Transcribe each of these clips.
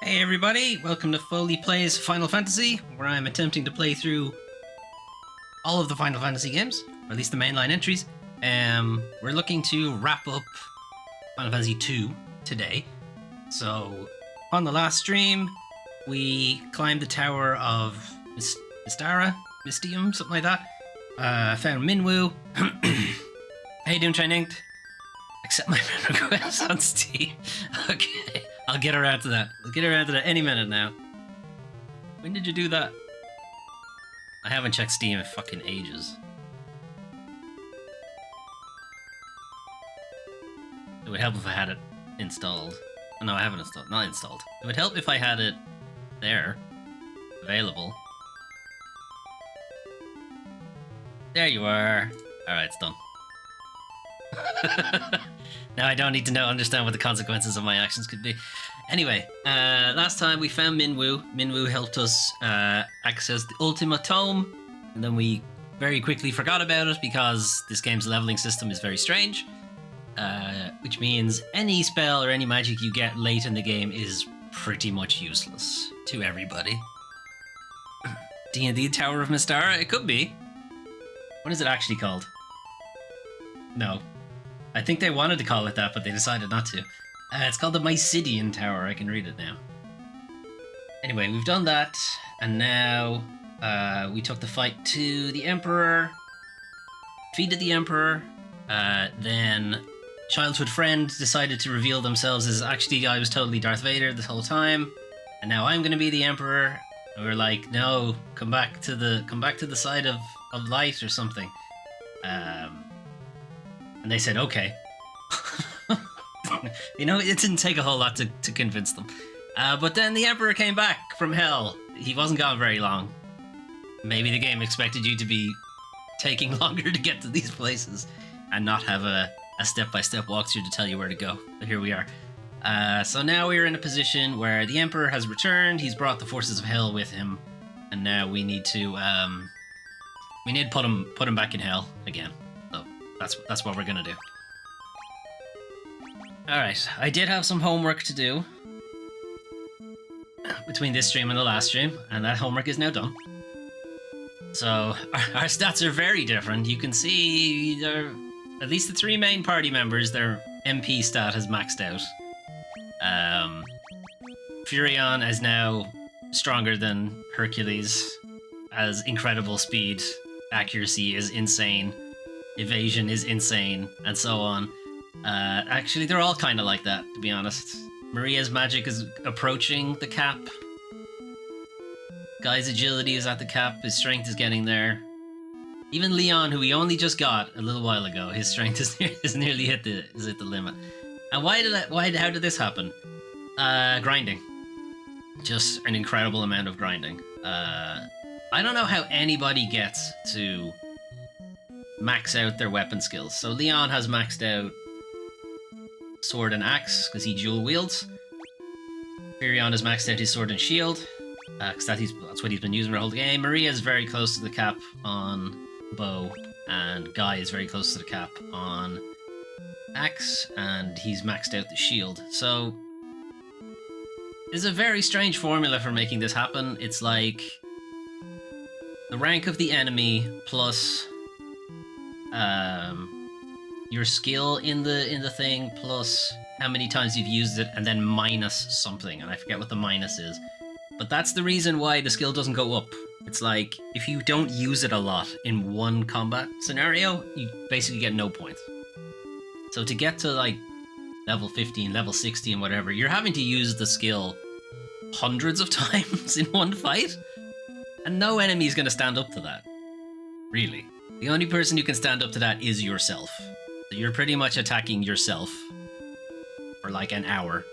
Hey everybody, welcome to Foley Plays Final Fantasy, where I'm attempting to play through all of the Final Fantasy games, or at least the mainline entries. We're looking to wrap up Final Fantasy 2 today. So, on the last stream, we climbed the tower of Mystara, Mystium, something like that. Found Minwu. How you doing, Training? Accept my friend request on Steam. Okay. I'll get around to that. I'll get around to that any minute now. When did you do that? I haven't checked Steam in fucking ages. It would help if I had it installed. Oh, no, I haven't installed. Not installed. It would help if I had it there. Available. There you are. Alright, it's done. Now I don't need to understand what the consequences of my actions could be. Anyway, last time we found Minwu. Minwu helped us access the Ultima Tome, and then we very quickly forgot about it because this game's leveling system is very strange, which means any spell or any magic you get late in the game is pretty much useless to everybody. D&D Tower of Mystara? It could be. What is it actually called? No. I think they wanted to call it that, but they decided not to. It's called the Mysidian Tower. I can read it now. Anyway, we've done that, and now we took the fight to the Emperor, defeated the Emperor, then childhood friend decided to reveal themselves as actually I was totally Darth Vader this whole time, and now I'm going to be the Emperor. And we're like, no, come back to the side of light or something. And they said, okay. You know, it didn't take a whole lot to convince them. But then the Emperor came back from hell. He wasn't gone very long. Maybe the game expected you to be taking longer to get to these places and not have a step-by-step walkthrough to tell you where to go. But here we are. So now we're in a position where the Emperor has returned. He's brought the forces of hell with him. And now we need to put him back in hell again. That's what we're gonna do. Alright, I did have some homework to do between this stream and the last stream, and that homework is now done. So, our stats are very different. You can see, at least the three main party members, their MP stat has maxed out. Furion is now stronger than Hercules, has incredible speed, accuracy is insane. Evasion is insane, and so on. Actually, they're all kind of like that, to be honest. Maria's magic is approaching the cap. Guy's agility is at the cap. His strength is getting there. Even Leon, who we only just got a little while ago, his strength is nearly hit the limit. And how did this happen? Grinding. Just an incredible amount of grinding. I don't know how anybody gets to max out their weapon skills. So Leon has maxed out sword and axe because he dual wields. Furion has maxed out his sword and shield because that's what he's been using the whole game. Maria is very close to the cap on bow, and Guy is very close to the cap on axe, and he's maxed out the shield. So there's a very strange formula for making this happen. It's like the rank of the enemy plus your skill in the thing plus how many times you've used it, and then minus something, and I forget what the minus is. But that's the reason why the skill doesn't go up. It's like, if you don't use it a lot in one combat scenario, you basically get no points. So to get to like level 15, level 60 and whatever, you're having to use the skill hundreds of times in one fight, and no enemy is going to stand up to that. Really. The only person who can stand up to that is yourself. So you're pretty much attacking yourself for like an hour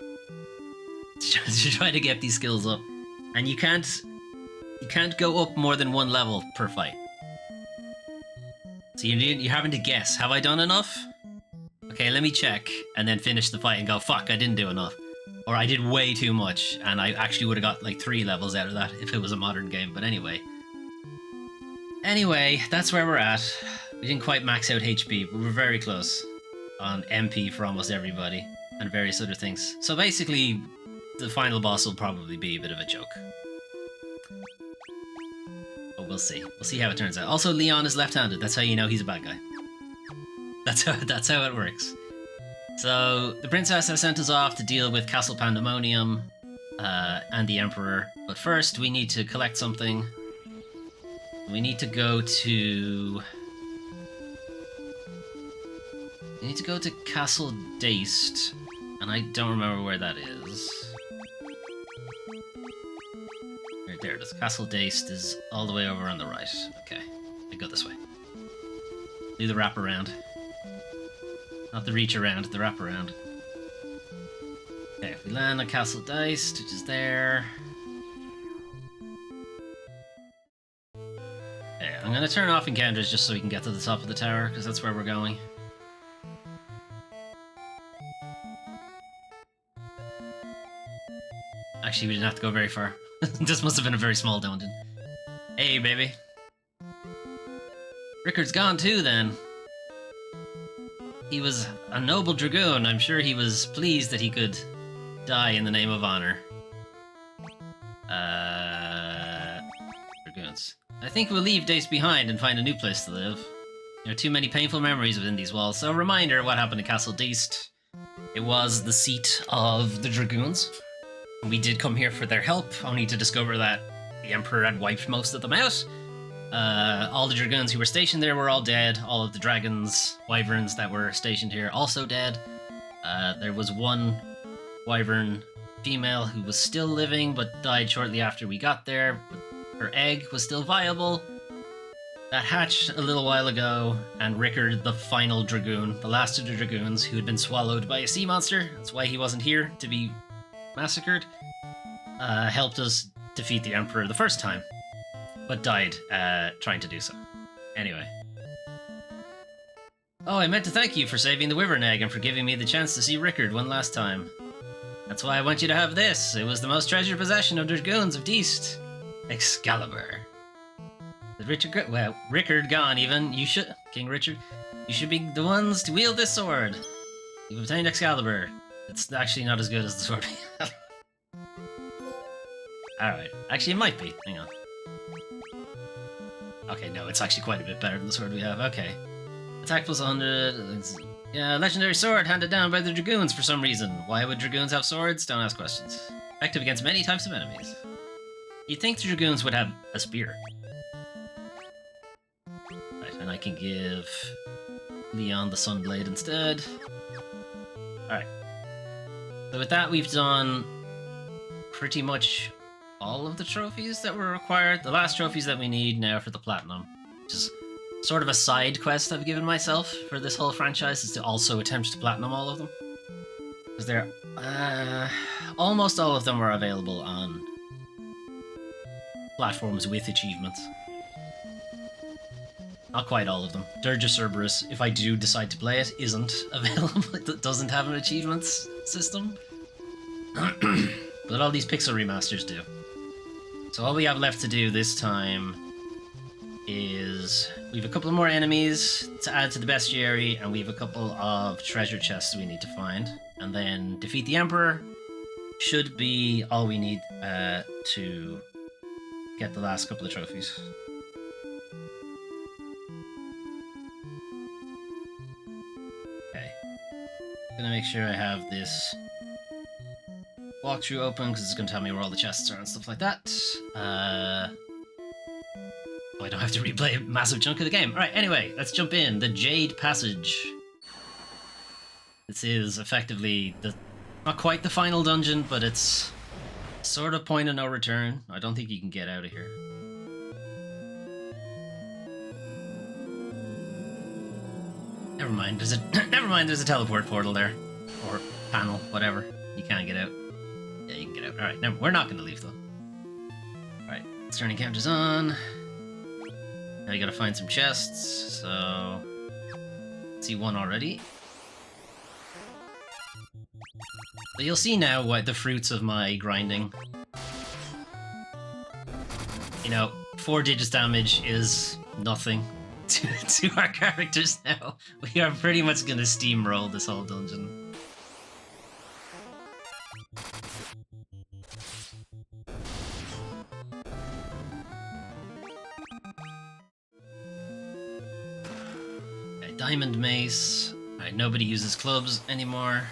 to try to get these skills up. And you can't go up more than one level per fight. So you're having to guess, have I done enough? Okay, let me check, and then finish the fight and go, fuck, I didn't do enough. Or I did way too much, and I actually would have got like 3 levels out of that if it was a modern game, but anyway. Anyway, that's where we're at. We didn't quite max out HP, but we're very close on MP for almost everybody, and various other things. So basically, the final boss will probably be a bit of a joke. But we'll see. We'll see how it turns out. Also, Leon is left-handed. That's how you know he's a bad guy. That's how it works. So, the princess has sent us off to deal with Castle Pandemonium and the Emperor. But first, we need to collect something. We need to go to... We need to go to Castle Daist, and I don't remember where that is. Right there it is. Castle Daist is all the way over on the right. Okay, I go this way. Do the wrap around. Not the reach around, the wrap around. Okay, if we land on Castle Daist, which is there. Okay, I'm gonna turn off encounters just so we can get to the top of the tower, because that's where we're going. Actually, we didn't have to go very far. This must have been a very small dungeon. Hey, baby. Rickard's gone too, then. He was a noble dragoon. I'm sure he was pleased that he could die in the name of honor. Dragoons. I think we'll leave Dace behind and find a new place to live. There are too many painful memories within these walls. So, a reminder of what happened to Castle Daist. It was the seat of the dragoons. We did come here for their help, only to discover that the Emperor had wiped most of them out. All the dragoons who were stationed there were all dead. All of the dragons, wyverns that were stationed here also dead. There was one wyvern female who was still living but died shortly after we got there. But her egg was still viable. That hatched a little while ago, and Rickard, the final dragoon, the last of the dragoons, who had been swallowed by a sea monster, that's why he wasn't here to be massacred, helped us defeat the Emperor the first time, but died trying to do so. Anyway. Oh, I meant to thank you for saving the wyvern egg and for giving me the chance to see Rickard one last time. That's why I want you to have this. It was the most treasured possession of the dragoons of Deist. Excalibur. With Rickard gone even, King Richard, you should be the ones to wield this sword. You've obtained Excalibur. It's actually not as good as the sword we have. Alright. Actually, it might be. Hang on. Okay, no, it's actually quite a bit better than the sword we have. Okay. Attack plus 100. Yeah, legendary sword handed down by the dragoons for some reason. Why would dragoons have swords? Don't ask questions. Effective against many types of enemies. You'd think the dragoons would have a spear. Right, and I can give Leon the Sunblade instead. Alright. So with that, we've done pretty much all of the trophies that were required. The last trophies that we need now for the Platinum, which is sort of a side quest I've given myself for this whole franchise, is to also attempt to Platinum all of them. Because they're... almost all of them are available on platforms with achievements. Not quite all of them. Dirge of Cerberus, if I do decide to play it, isn't available. It doesn't have an achievements system. But all these pixel remasters do. So all we have left to do this time is... we have a couple more enemies to add to the bestiary, and we have a couple of treasure chests we need to find. And then defeat the Emperor should be all we need to get the last couple of trophies. Gonna make sure I have this walkthrough open because it's gonna tell me where all the chests are and stuff like that. I don't have to replay a massive chunk of the game. Alright, anyway, let's jump in. The Jade Passage. This is effectively not quite the final dungeon, but it's sort of point of no return. I don't think you can get out of here. Never mind, there's a teleport portal there. Or panel, whatever. You can't get out. Yeah, you can get out. Alright, now we're not gonna leave though. Alright, let's turn encounters on. Now you gotta find some chests, so... see one already. So you'll see now what the fruits of my grinding. You know, 4 digits damage is nothing to our characters now. We are pretty much gonna steamroll this whole dungeon. Alright, diamond mace. Alright, nobody uses clubs anymore.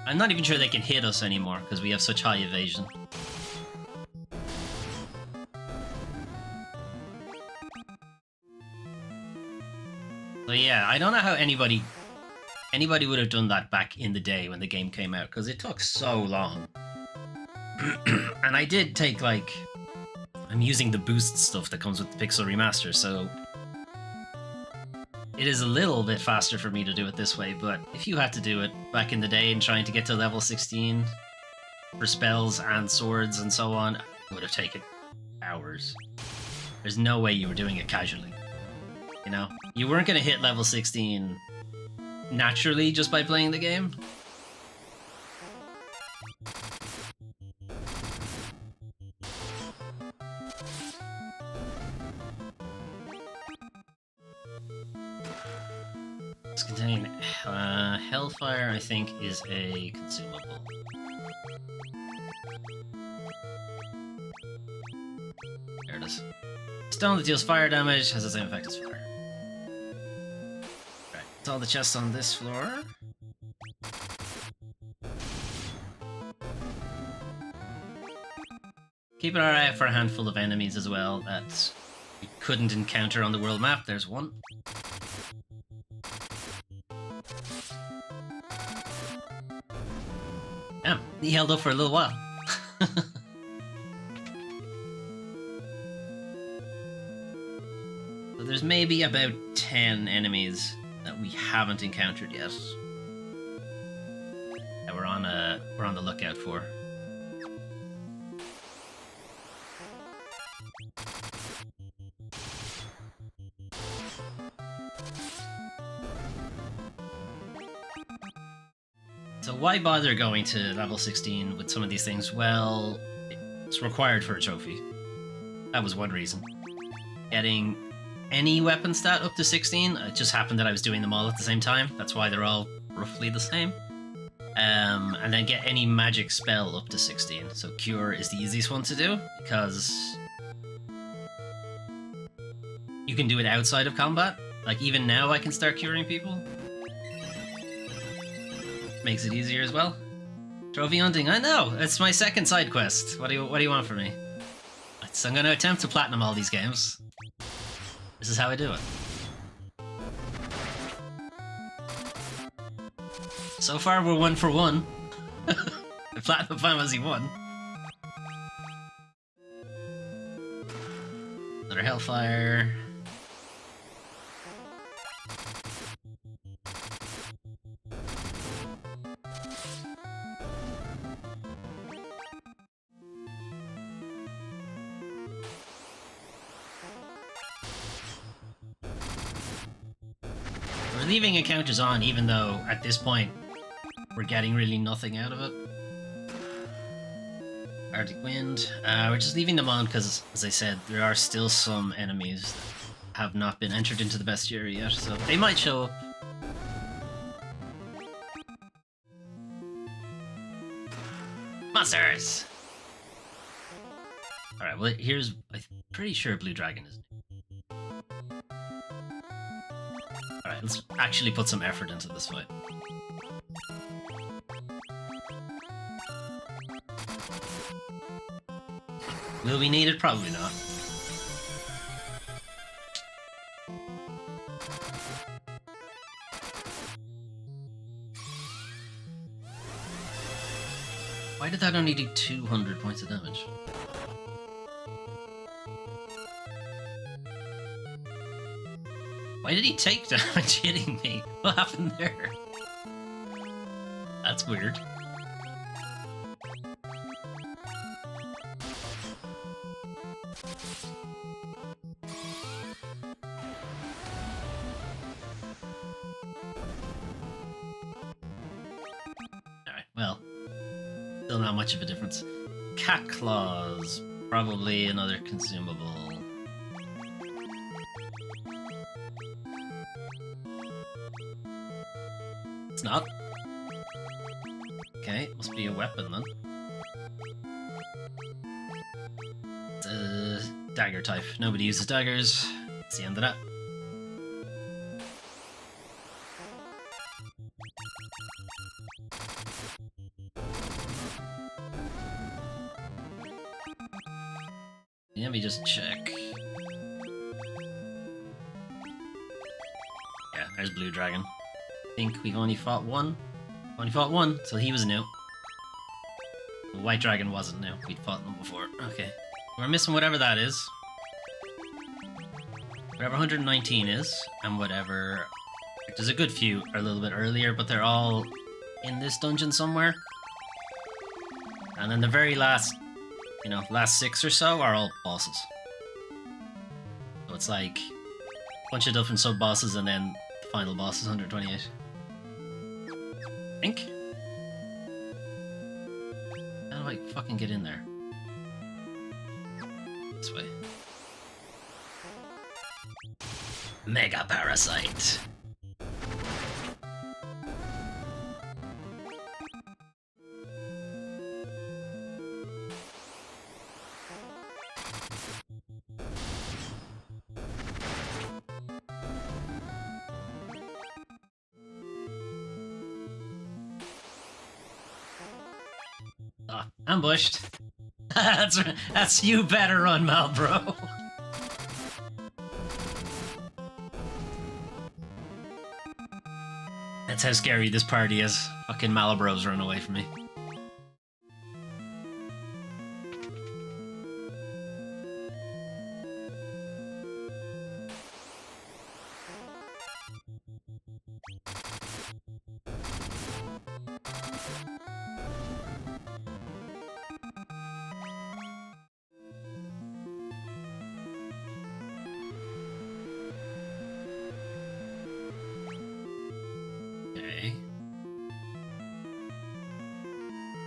I'm not even sure they can hit us anymore because we have such high evasion. So yeah, I don't know how anybody would have done that back in the day when the game came out, because it took so long. And I did take, like, I'm using the boost stuff that comes with the Pixel Remaster, so it is a little bit faster for me to do it this way, but if you had to do it back in the day and trying to get to level 16 for spells and swords and so on, it would have taken hours. There's no way you were doing it casually. You know? You weren't going to hit level 16 naturally just by playing the game. It's contain Hellfire, I think, is a consumable. There it is. Stone that deals fire damage has the same effect as fire. Right, that's all the chests on this floor. Keep an eye out for a handful of enemies as well that we couldn't encounter on the world map. There's one. Damn, he held up for a little while. So there's maybe about 10 enemies that we haven't encountered yet that we're on the lookout for. So why bother going to level 16 with some of these things? Well, it's required for a trophy. That was one reason. Getting any weapon stat up to 16, it just happened that I was doing them all at the same time. That's why they're all roughly the same. And then get any magic spell up to 16. So Cure is the easiest one to do, because you can do it outside of combat. Like, even now I can start curing people. Makes it easier as well. Trophy hunting, I know! It's my second side quest. What do you want from me? So I'm going to attempt to platinum all these games. This is how I do it. So far we're 1 for 1. The Platinum Final Fantasy 1. Another Hellfire. We're leaving encounters on, even though at this point we're getting really nothing out of it. Arctic Wind. We're just leaving them on because, as I said, there are still some enemies that have not been entered into the bestiary yet, so they might show up. Monsters! Alright, well, here's... I'm pretty sure Blue Dragon is... Alright, let's actually put some effort into this fight. Will we need it? Probably not. Why did that only do 200 points of damage? Why did he take damage hitting me? What happened there? That's weird. Alright, well. Still not much of a difference. Cat claws. Probably another consumable. It's not. Okay, must be a weapon then. dagger type. Nobody uses daggers. That's the end of that. Let me just check. Yeah, there's Blue Dragon. I think we've only fought one. Only fought one, so he was new. The White Dragon wasn't new. We'd fought them before. Okay. We're missing whatever that is. Whatever 119 is, and whatever... There's a good few are a little bit earlier, but they're all in this dungeon somewhere. And then the very last, you know, last 6 or so are all bosses. So it's like a bunch of different sub-bosses, and then the final boss is 128. I think. How do I fucking get in there? This way. Mega Parasite. Oh, ambushed. that's you better run, Malbro. That's how scary this party is. Fucking Malabros run away from me.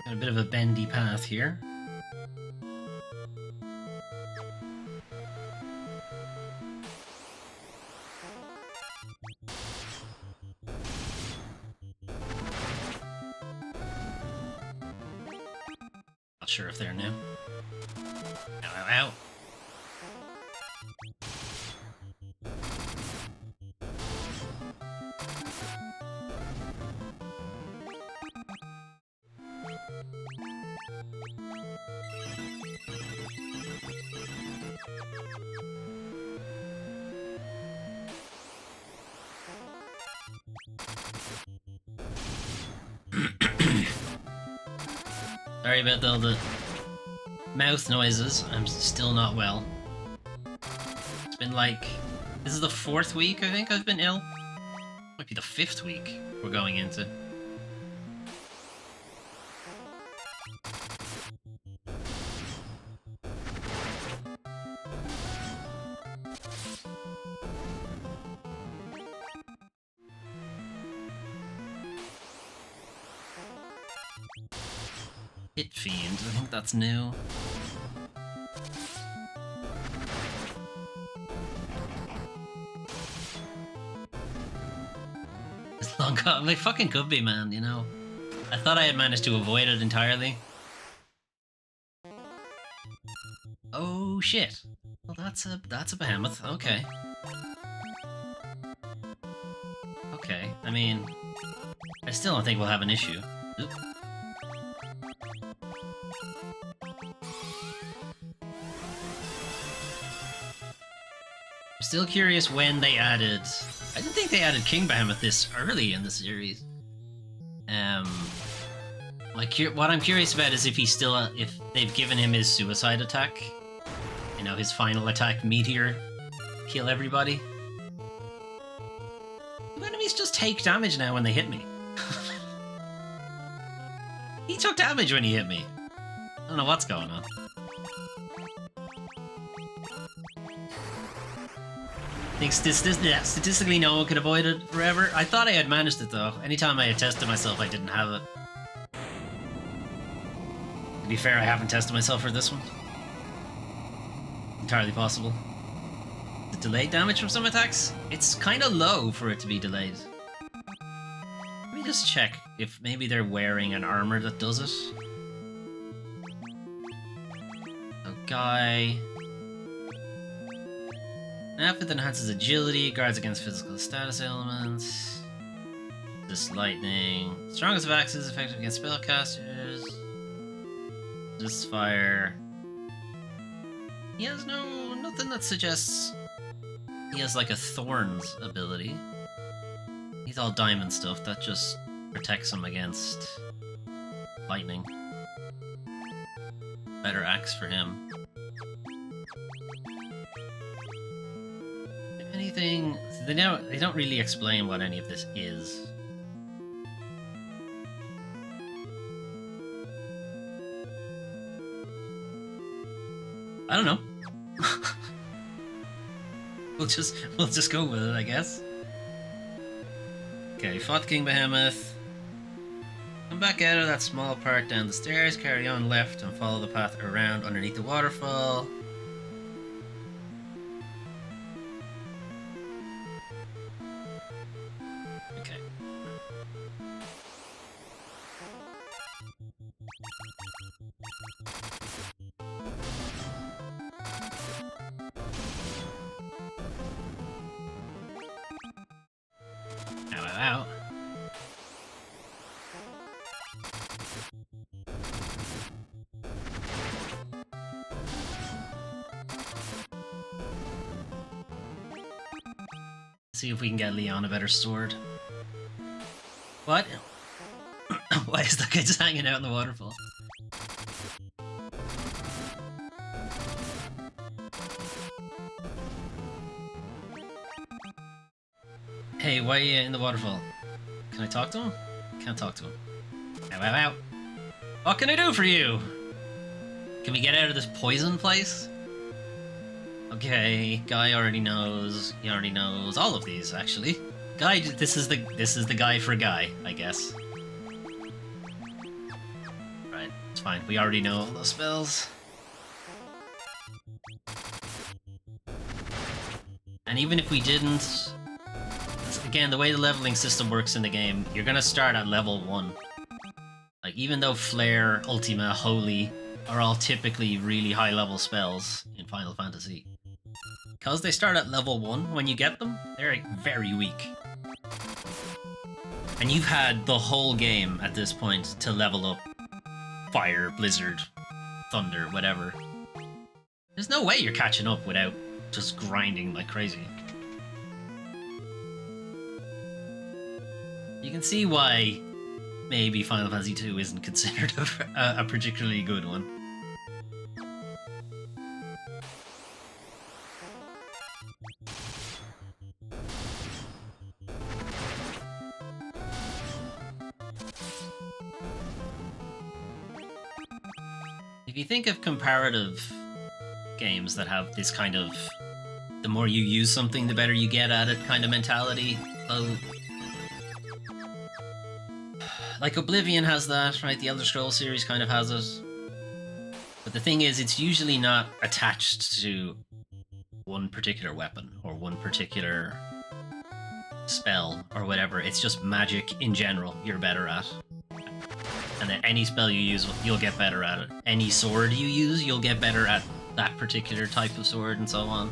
Got a bit of a bendy path here. Not sure if they're new. Ow, ow, ow. Sorry about all the mouth noises. I'm still not well. It's been like... This is the 4th week, I think, I've been ill. Might be the 5th week we're going into. Hit Fiend, I think that's new. It's long gone. They fucking could be, man, you know. I thought I had managed to avoid it entirely. Oh shit. Well, that's a behemoth. Okay. Okay. I mean, I still don't think we'll have an issue. Oop. I'm still curious when they added... I didn't think they added King Behemoth this early in the series. Like, what I'm curious about is if he's still... if they've given him his suicide attack. You know, his final attack, Meteor. Kill everybody. Do enemies just take damage now when they hit me? He took damage when he hit me. I don't know what's going on. I think statistically no one could avoid it forever. I thought I had managed it though. Anytime I had tested myself, I didn't have it. To be fair, I haven't tested myself for this one. Entirely possible. The delayed damage from some attacks? It's kind of low for it to be delayed. Let me just check if maybe they're wearing an armor that does it. So Guy... An outfit that enhances agility, guards against physical status elements. This lightning. Strongest of axes, effective against spellcasters. This fire. He has nothing that suggests he has like a thorns ability. He's all diamond stuff that just protects him against lightning. Better axe for him. Anything? They don't really explain what any of this is. I don't know. We'll just go with it, I guess. Okay, fought King Behemoth. Come back out of that small part down the stairs, carry on left and follow the path around underneath the waterfall. Okay. Ow, ow, ow. See if we can get Leon a better sword. What? Why is that guy just hanging out in the waterfall? Hey, why are you in the waterfall? Can I talk to him? Can't talk to him. Ow, ow, ow. What can I do for you? Can we get out of this poison place? Okay, Guy already knows. He already knows all of these, actually. Guy, this is the guy for Guy, I guess. Right, it's fine. We already know all those spells. And even if we didn't, again, the way the leveling system works in the game, you're gonna start at level 1. Like, even though Flare, Ultima, Holy are all typically really high level spells in Final Fantasy, because they start at level 1 when you get them, they're very weak. And you've had the whole game at this point to level up Fire, Blizzard, Thunder, whatever. There's no way you're catching up without just grinding like crazy. You can see why maybe Final Fantasy II isn't considered a particularly good one. If you think of comparative games that have this kind of the more you use something, the better you get at it kind of mentality, like Oblivion has that, right? The Elder Scrolls series kind of has it. But the thing is, it's usually not attached to one particular weapon or one particular spell or whatever. It's just magic in general you're better at. And then any spell you use, you'll get better at it. Any sword you use, you'll get better at that particular type of sword and so on.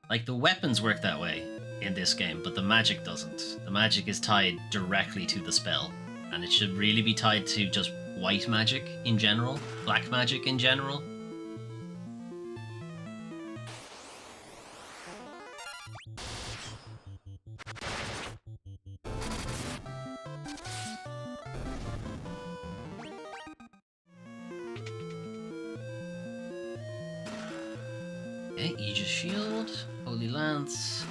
Like, the weapons work that way in this game, but the magic doesn't. The magic is tied directly to the spell, and it should really be tied to just white magic in general, black magic in general. Okay, Aegis Shield, Holy Lance,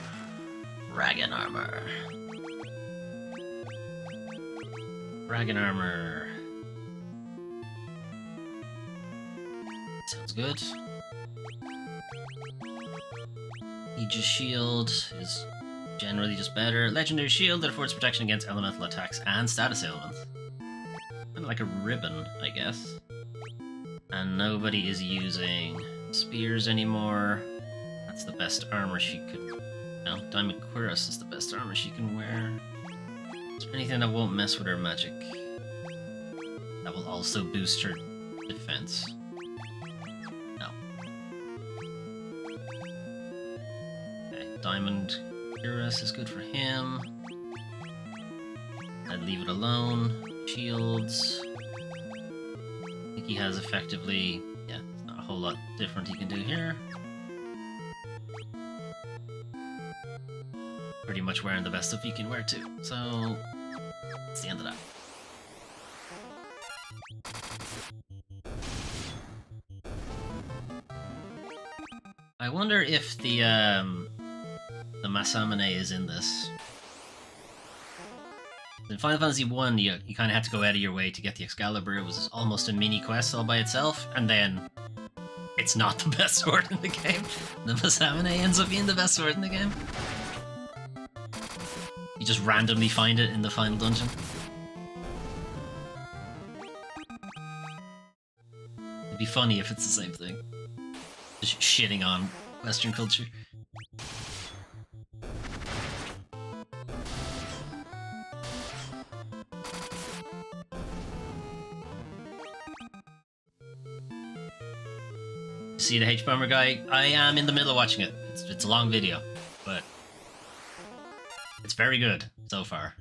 Dragon Armor. Dragon Armor. Sounds good. Aegis Shield is generally just better. Legendary Shield that affords protection against elemental attacks and status ailments. Kind of like a ribbon, I guess. And nobody is using spears anymore. That's the best armor she could... No, Diamond Cuirass is the best armor she can wear. Is there anything that won't mess with her magic? That will also boost her defense. Diamond Cuirass is good for him. I'd leave it alone. Shields. I think he has effectively... yeah, there's not a whole lot different he can do here. Pretty much wearing the best stuff he can wear too. So, that's the end of that. I wonder if the Masamune is in this. In Final Fantasy 1, you kind of had to go out of your way to get the Excalibur. It was almost a mini quest all by itself, and then it's not the best sword in the game. The Masamune ends up being the best sword in the game. You just randomly find it in the final dungeon. It'd be funny if it's the same thing. Just shitting on Western culture. See the H-Bomber guy? I am in the middle of watching it. It's a long video, but it's very good so far.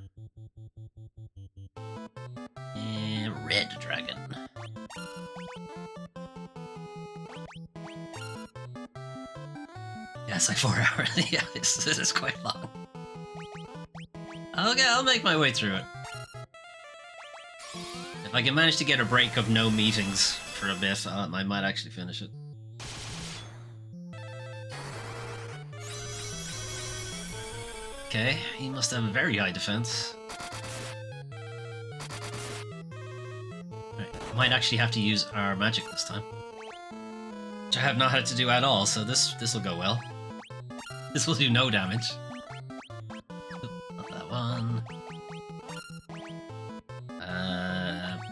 And Red Dragon. Yes, like 4 hours. Yeah, this is quite long. Okay, I'll make my way through it. If I can manage to get a break of no meetings for a bit, I might actually finish it. Okay, he must have a very high defense. Right, might actually have to use our magic this time. Which I have not had to do at all, so this will go well. This will do no damage. Not that one.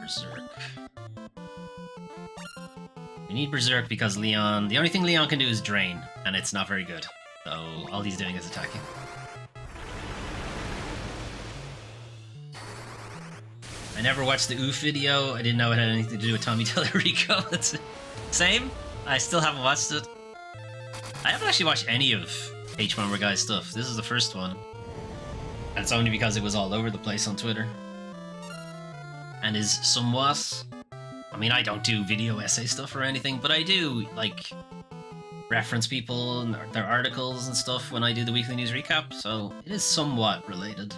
Berserk. We need Berserk because Leon... the only thing Leon can do is drain, and it's not very good. So all he's doing is attacking. I never watched the Oof video. I didn't know it had anything to do with Tommy Tellerico. It's same. I still haven't watched it. I haven't actually watched any of H-Bomber Guy's stuff. This is the first one. And it's only because it was all over the place on Twitter. And is somewhat... I mean, I don't do video essay stuff or anything, but I do, like, reference people and their articles and stuff when I do the weekly news recap, so it is somewhat related.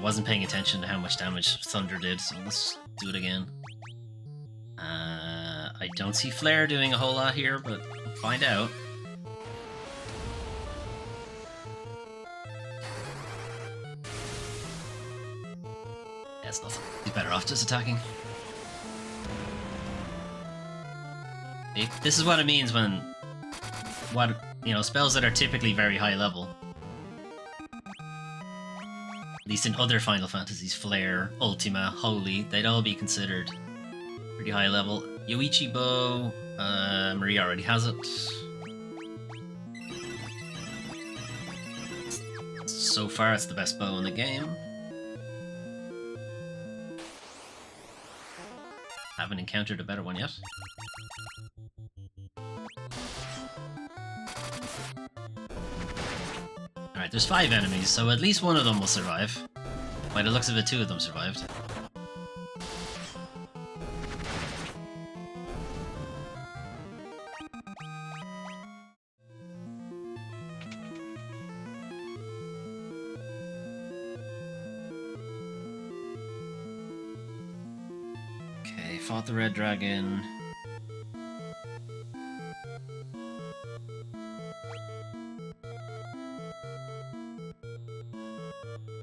Wasn't paying attention to how much damage Thunder did, so let's do it again. I don't see Flare doing a whole lot here, but we'll find out. Yeah, it's nothing. He's better off just attacking. This is what it means when... spells that are typically very high level. At least in other Final Fantasies, Flare, Ultima, Holy, they'd all be considered pretty high level. Yoichi Bow, Maria already has it. So far, it's the best bow in the game. Haven't encountered a better one yet. Alright, there's 5 enemies, so at least one of them will survive. By the looks of it, 2 of them survived. Okay, fought the Red Dragon.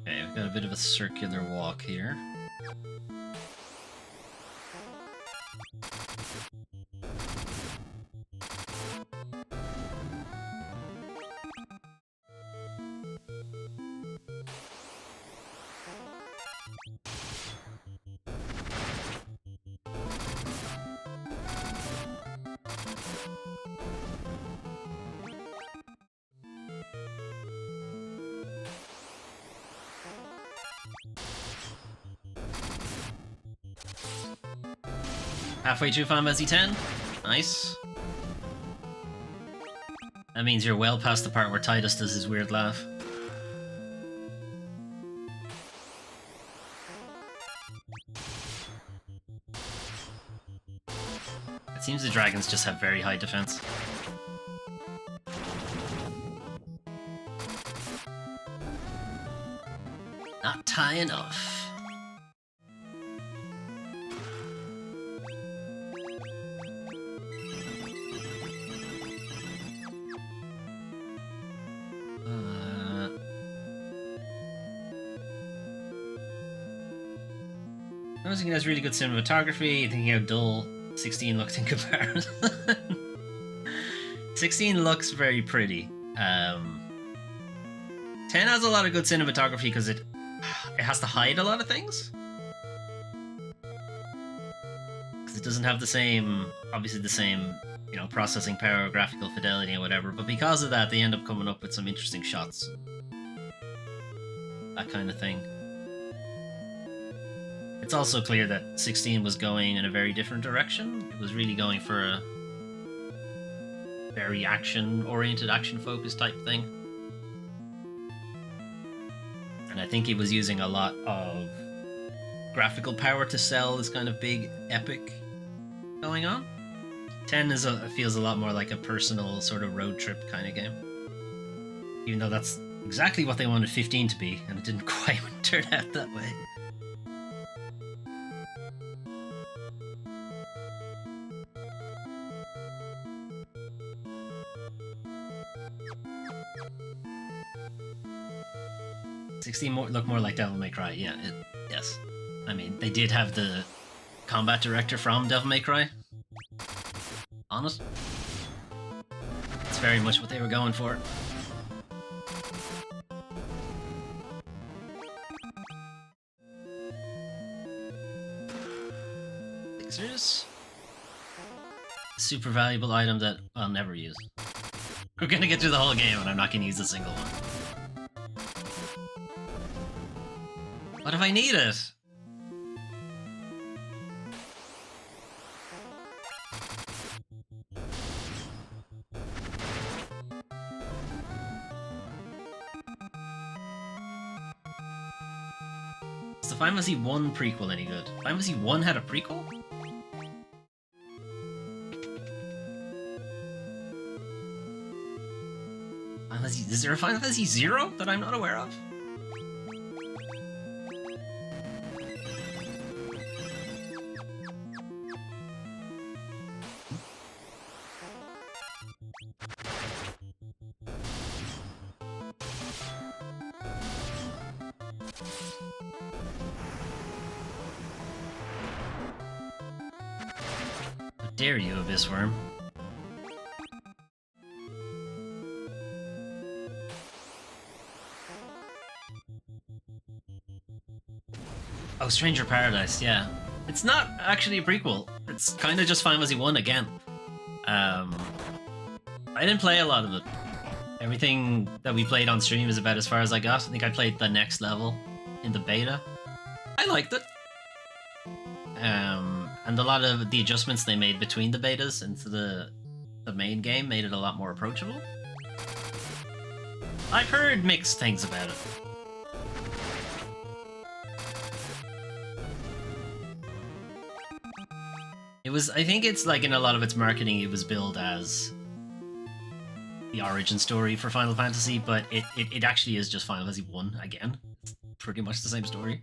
Okay, we've got a bit of a circular walk here. Halfway through Final Fantasy X. Nice. That means you're well past the part where Titus does his weird laugh. It seems the dragons just have very high defense. Not high enough. Noticing it has really good cinematography, thinking how dull 16 looked in comparison. 16 looks very pretty. 10 has a lot of good cinematography because it has to hide a lot of things. Because it doesn't have the same, obviously the same, you know, processing power, graphical fidelity and whatever, but because of that they end up coming up with some interesting shots. That kind of thing. It's also clear that 16 was going in a very different direction. It was really going for a very action-oriented, action-focused type thing. And I think he was using a lot of graphical power to sell this kind of big, epic going on. 10 feels a lot more like a personal sort of road trip kind of game. Even though that's exactly what they wanted 15 to be, and it didn't quite turn out that way. Look more like Devil May Cry, yeah, yes. I mean, they did have the combat director from Devil May Cry on it. It's very much what they were going for. Fixers. Super valuable item that I'll never use. We're gonna get through the whole game and I'm not gonna use a single one. What if I need it? Is the Final Fantasy 1 prequel any good? Final Fantasy 1 had a prequel? Is there a Final Fantasy 0 that I'm not aware of? How dare you, Abyss Worm? Oh, Stranger Paradise, yeah. It's not actually a prequel. It's kind of just Final Fantasy 1 again. I didn't play a lot of it. Everything that we played on stream is about as far as I got. I think I played the next level in the beta. I liked it. And a lot of the adjustments they made between the betas into the main game made it a lot more approachable. I've heard mixed things about it. I think it's like in a lot of its marketing it was billed as the origin story for Final Fantasy, but it actually is just Final Fantasy 1 again. It's pretty much the same story.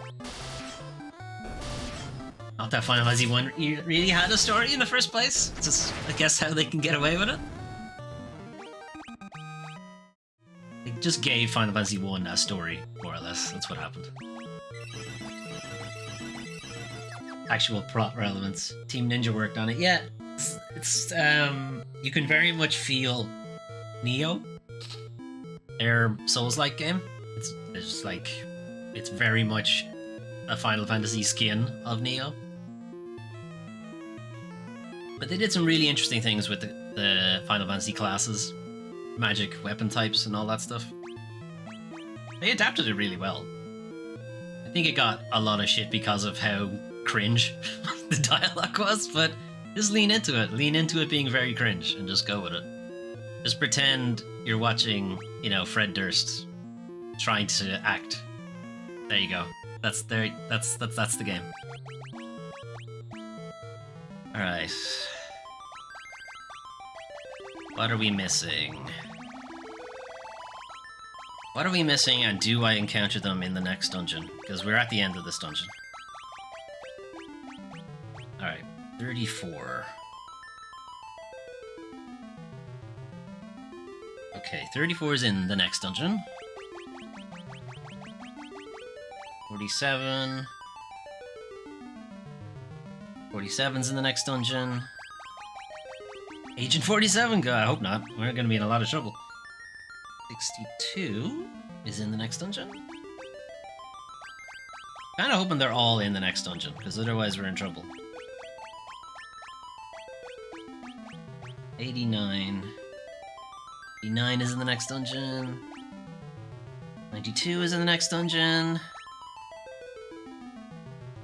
Not that Final Fantasy 1 really had a story in the first place. It's just, I guess, how they can get away with it. They just gave Final Fantasy 1 a story, more or less. That's what happened. Actual plot relevance. Team Ninja worked on it. Yeah, it's you can very much feel Neo, their Souls-like game. It's like it's very much a Final Fantasy skin of Neo. But they did some really interesting things with the Final Fantasy classes, magic weapon types, and all that stuff. They adapted it really well. I think it got a lot of shit because of how cringe the dialogue was, but Just lean into it. Lean into it being very cringe and just go with it. Just pretend you're watching, you know, Fred Durst trying to act. There you go. That's the game. Alright. What are we missing? What are we missing, and do I encounter them in the next dungeon? Because we're at the end of this dungeon. Alright, 34. Okay, 34 is in the next dungeon. 47. 47's in the next dungeon. Agent 47? God, I hope not. We're gonna be in a lot of trouble. 62 is in the next dungeon. Kinda hoping they're all in the next dungeon, because otherwise we're in trouble. 89. 89 is in the next dungeon. 92 is in the next dungeon.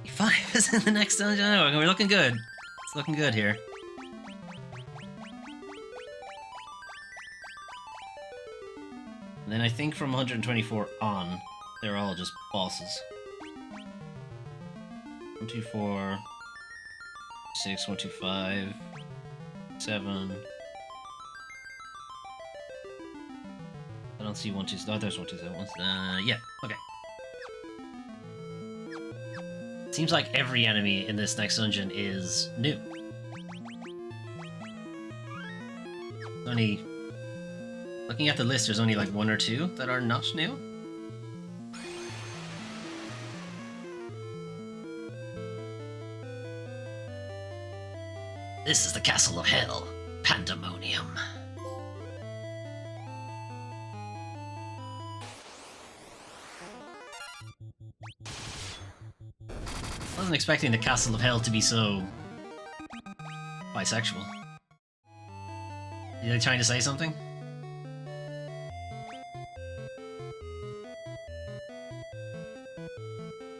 85 is in the next dungeon. Oh, we're looking good. It's looking good here. And then I think from 124 on, they're all just bosses. 124, 6, 125, 7. I don't see 127. Oh, there's 127. Yeah, okay. Seems like every enemy in this next dungeon is new. Only... Looking at the list, there's only like 1 or 2 that are not new. This is the Castle of Hell. Pandemonium. I wasn't expecting the Castle of Hell to be so... bisexual. Are they trying to say something?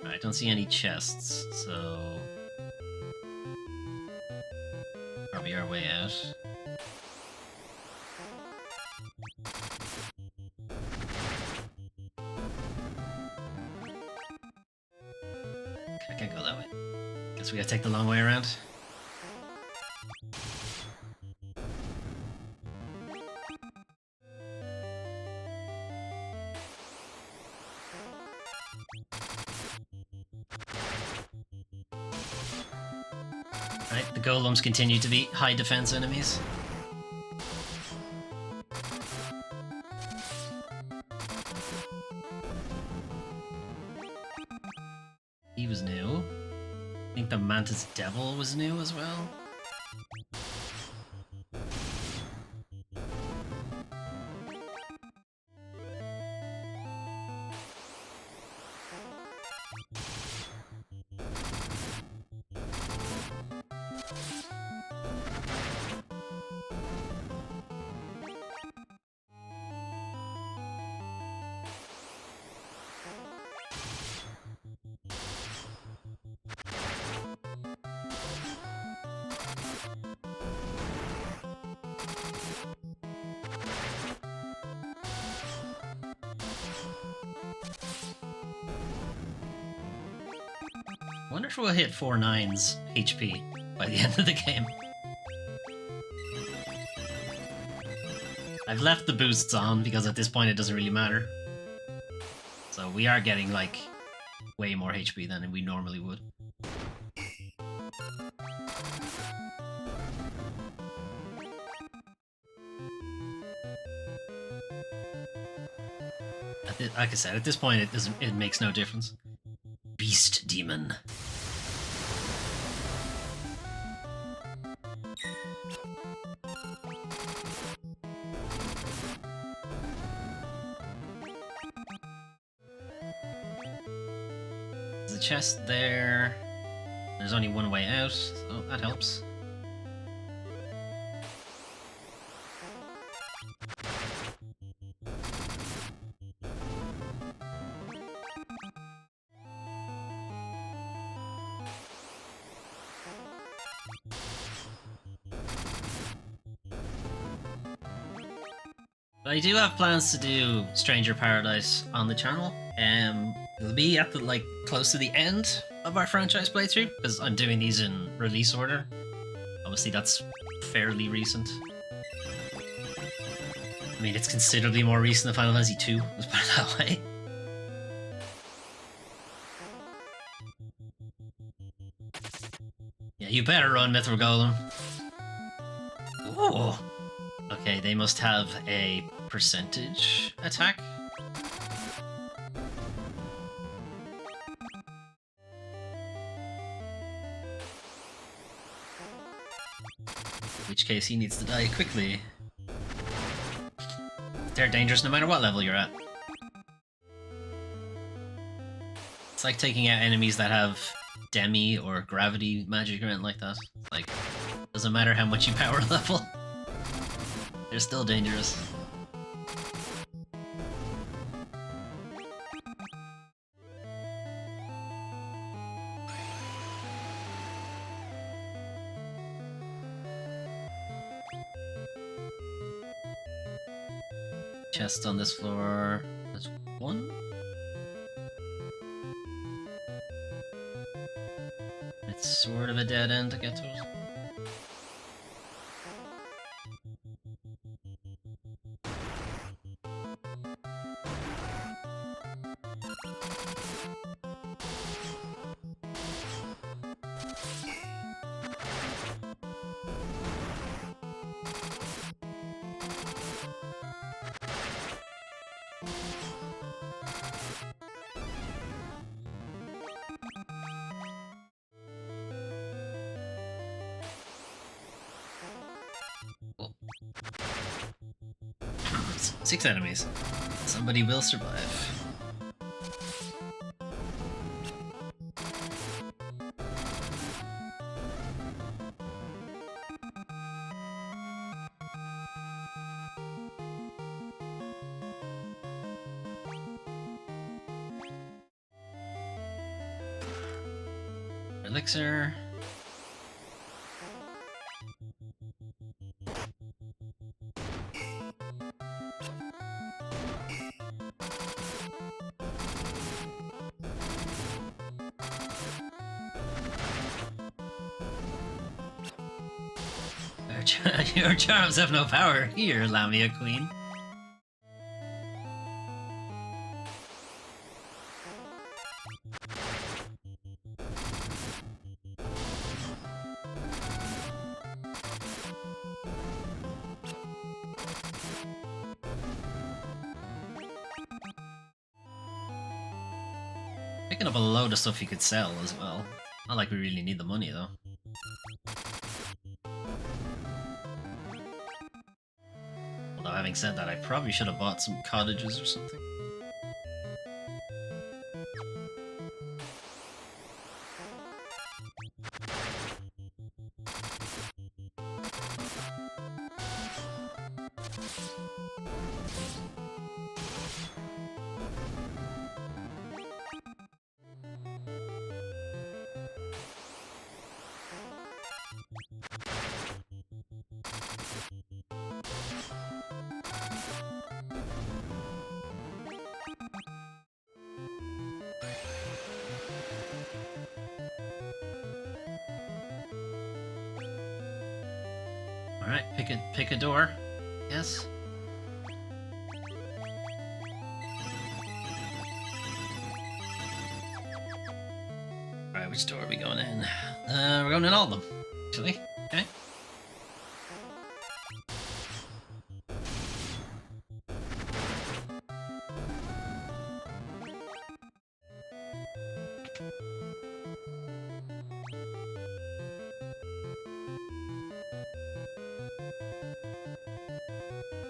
I don't see any chests, so... Probably our way out. I can't go that way. Guess we gotta take the long way around. Right, the golems continue to be high defense enemies. He was new. I think the Mantis Devil was new as well. I wonder if we'll hit 4/9's HP by the end of the game. I've left the boosts on because at this point it doesn't really matter. So we are getting like way more HP than we normally would. Like I said, at this point it makes no difference. Beast Demon. There's a chest there. There's only one way out, so that helps. But I do have plans to do Stranger Paradise on the channel. It'll be at the close to the end of our franchise playthrough because I'm doing these in release order. Obviously, that's fairly recent. I mean, it's considerably more recent than Final Fantasy 2. Let's put it that way. Yeah, you better run, Mithril Golem. Ooh. Okay, they must have a percentage attack. In which case he needs to die quickly. They're dangerous no matter what level you're at. It's like taking out enemies that have demi or gravity magic or anything like that. Like, doesn't matter how much you power level. They're still dangerous. Chest on this floor. There's one. It's sort of a dead end to get to it. Six enemies. Somebody will survive. Elixir. Your charms have no power here, Lamia Queen. Picking up a load of stuff you could sell as well. Not like we really need the money though. Although having said that, I probably should have bought some cottages or something. Alright, pick a door. Yes. Alright, which door are we going in? We're going in all of them, actually. Okay.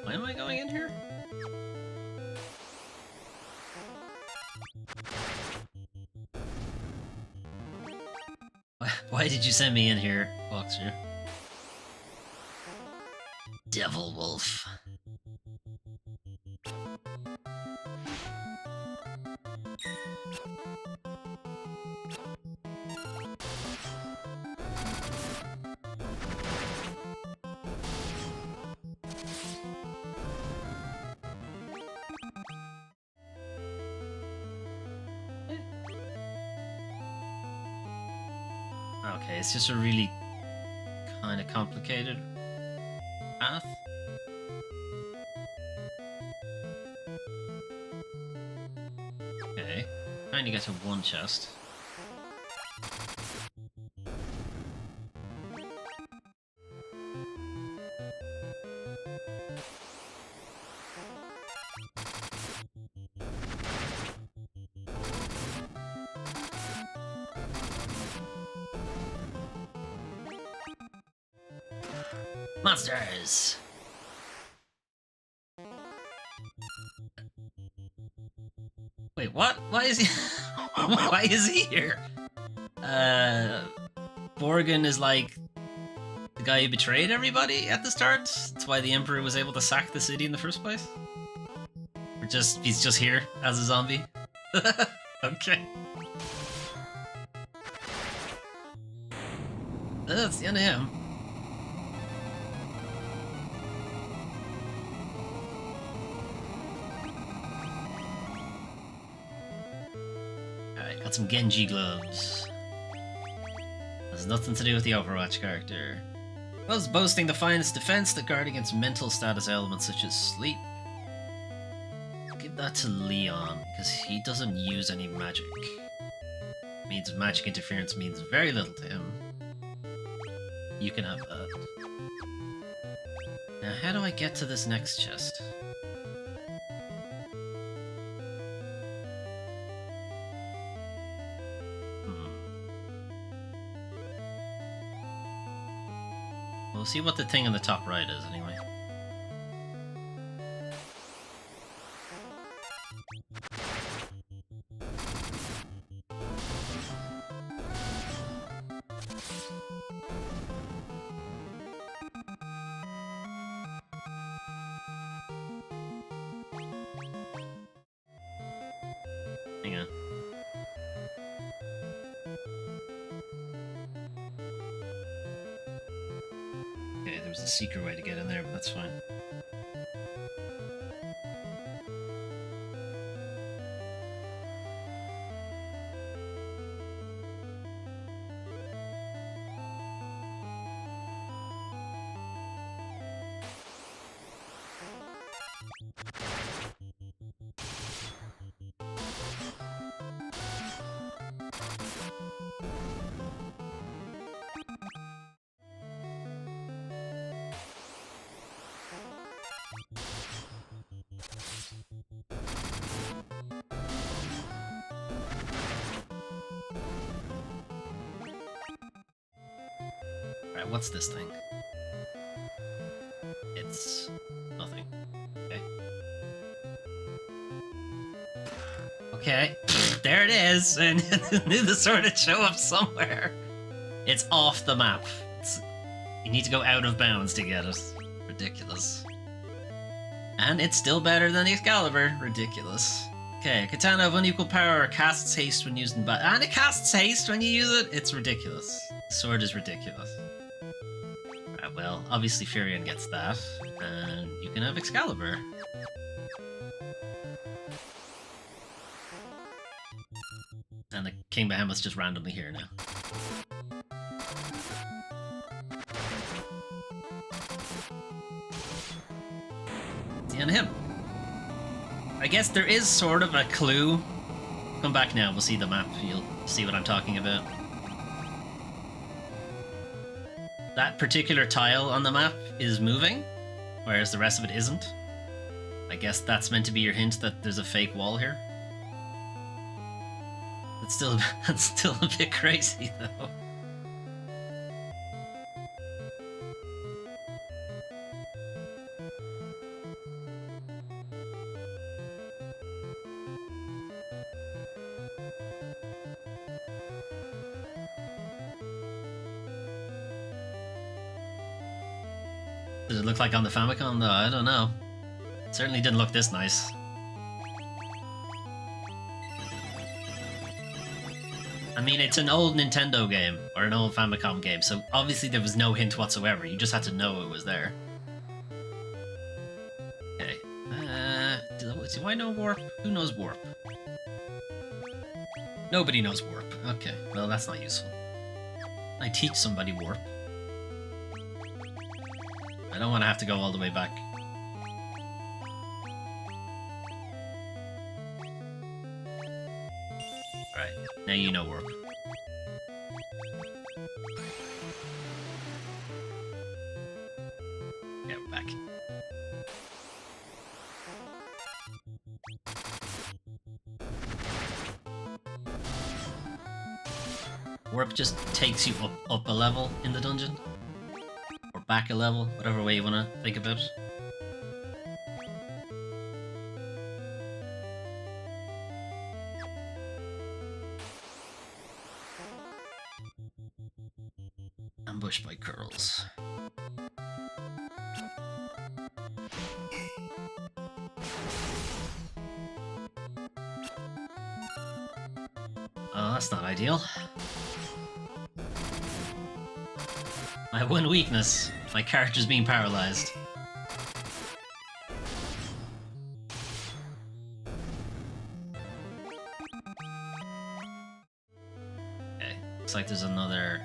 Why am I going in here? Why did you send me in here, Walkthrough? Devil Wolf. Okay, it's just a really kind of complicated path. Okay, trying to get to one chest. Monsters! Wait, what? Why is he... Why is he here? Borgin is like the guy who betrayed everybody at the start? That's why the Emperor was able to sack the city in the first place? Or he's just here as a zombie? Okay. That's the end of him. Alright, got some Genji gloves. Has nothing to do with the Overwatch character. Was boasting the finest defense that guard against mental status elements such as sleep. Give that to Leon, because he doesn't use any magic. Means magic interference means very little to him. You can have that. Now, how do I get to this next chest? We'll see what the thing on the top right is, anyway. Hang on. Okay, there was a secret way to get in there, but that's fine. Alright, what's this thing? It's nothing. Okay. Okay, there it is, and it knew to sort of show up somewhere. It's off the map. You need to go out of bounds to get it. Ridiculous. And it's still better than the Excalibur. Ridiculous. Okay, katana of unequal power casts haste when used in battle. And it casts haste when you use it? It's ridiculous. The sword is ridiculous. Right, well, obviously Furion gets that. And you can have Excalibur. And the King Behemoth's just randomly here now. It's the end of him. I guess there is sort of a clue. Come back now, we'll see the map. You'll see what I'm talking about. That particular tile on the map is moving, whereas the rest of it isn't. I guess that's meant to be your hint that there's a fake wall here. That's still a bit crazy, though. Did it look like on the Famicom, though? I don't know. It certainly didn't look this nice. I mean, it's an old Nintendo game, or an old Famicom game, so obviously there was no hint whatsoever. You just had to know it was there. Okay. Do I know Warp? Who knows Warp? Nobody knows Warp. Okay, well, that's not useful. I teach somebody warp. I don't want to have to go all the way back. Alright, now you know warp. Yeah, we're back. Warp just takes you up a level in the dungeon. Or back a level, whatever way you want to think about it. Ambushed by curls. Oh, that's not ideal. My one weakness, my character's being paralyzed. Okay, looks like there's another...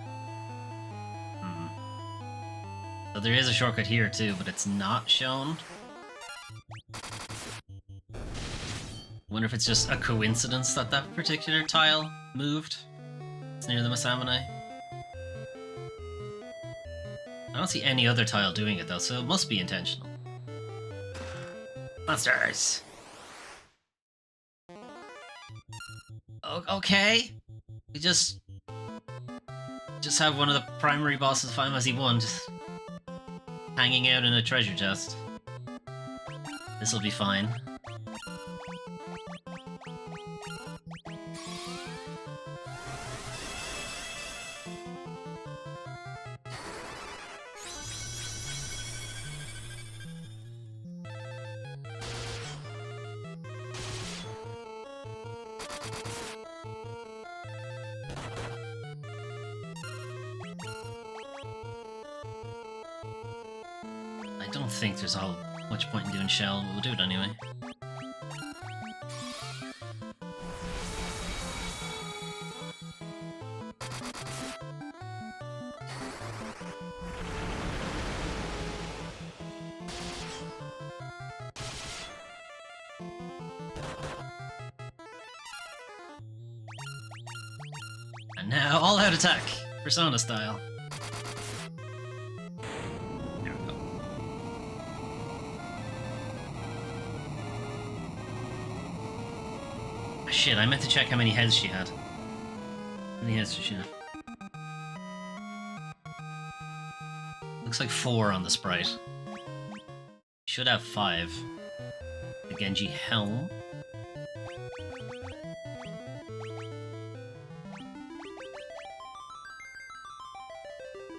So there is a shortcut here too, but it's not shown. Wonder if it's just a coincidence that that particular tile moved. It's near the Masamune. I don't see any other tile doing it though, so it must be intentional. Monsters! Okay. We just have one of the primary bosses of Final Fantasy 1 just hanging out in a treasure chest. This'll be fine. I don't think there's all much point in doing shell, but we'll do it anyway. And now, all-out attack! Persona style. There we go. Ah, shit, I meant to check how many heads she had. How many heads does she have? Looks like 4 on the sprite. Should have 5. The Genji helm.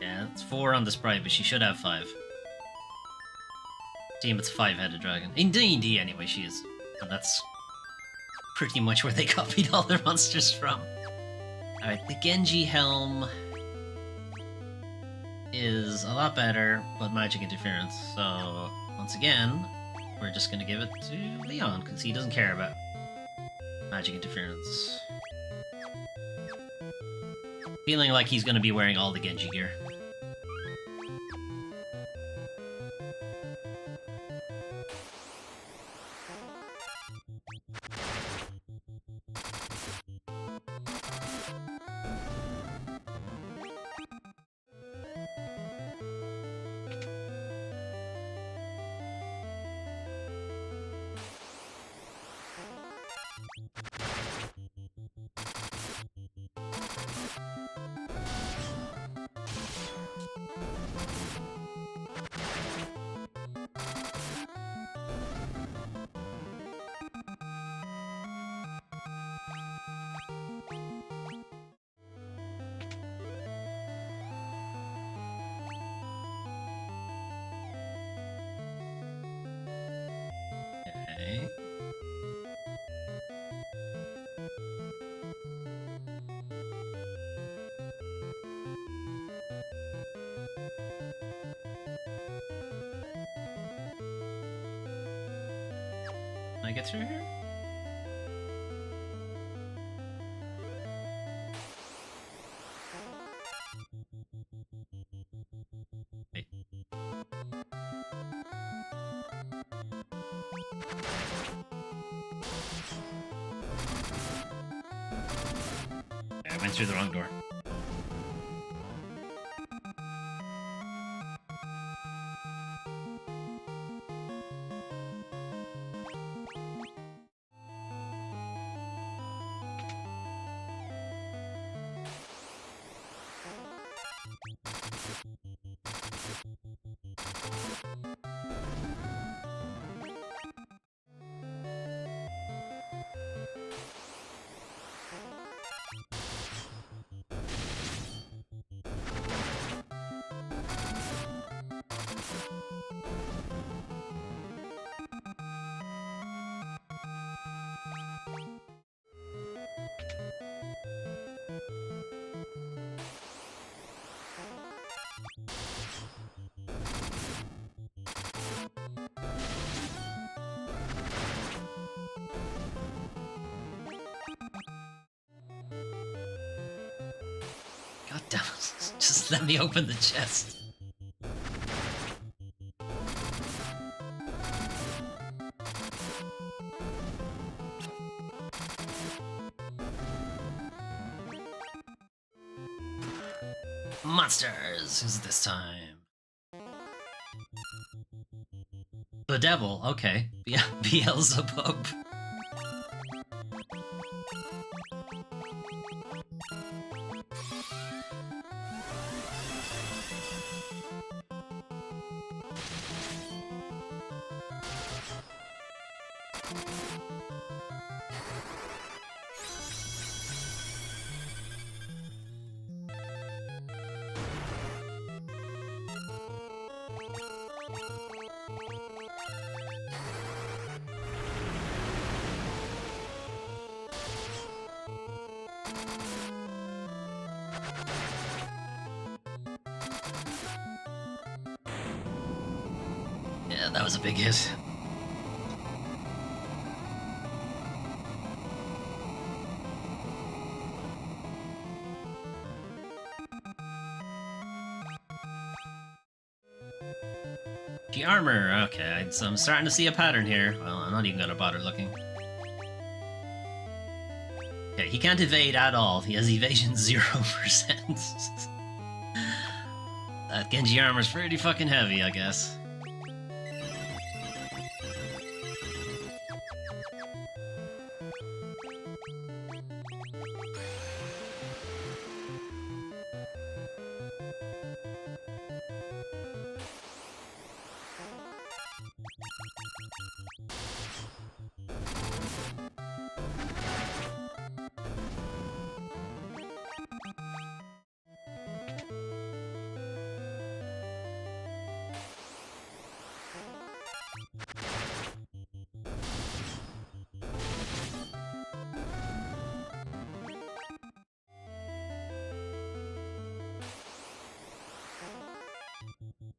Yeah, it's 4 on the sprite, but she should have 5. Team, it's a 5-headed dragon. In D&D, anyway, she is. And that's pretty much where they copied all their monsters from. Alright, the Genji helm is a lot better, but magic interference. So, once again, we're just gonna give it to Leon, because he doesn't care about magic interference. Feeling like he's gonna be wearing all the Genji gear. Okay. Can I get through here? I went through the wrong door. God damn it. Just let me open the chest. Monsters! Who's it this time? The devil, okay. Yeah, Beelzebub. Yeah, that was a big hit. The armor, okay, so I'm starting to see a pattern here. Well, I'm not even gonna bother looking. Okay, he can't evade at all. He has evasion 0%. That Genji armor's pretty fucking heavy, I guess.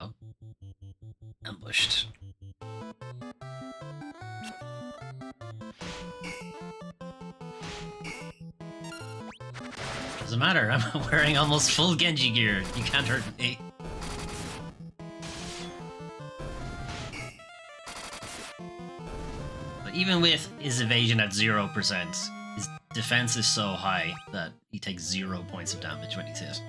Oh. Ambushed. Doesn't matter, I'm wearing almost full Genji gear. You can't hurt me. But even with his evasion at 0%, his defense is so high that he takes 0 points of damage when he's hit.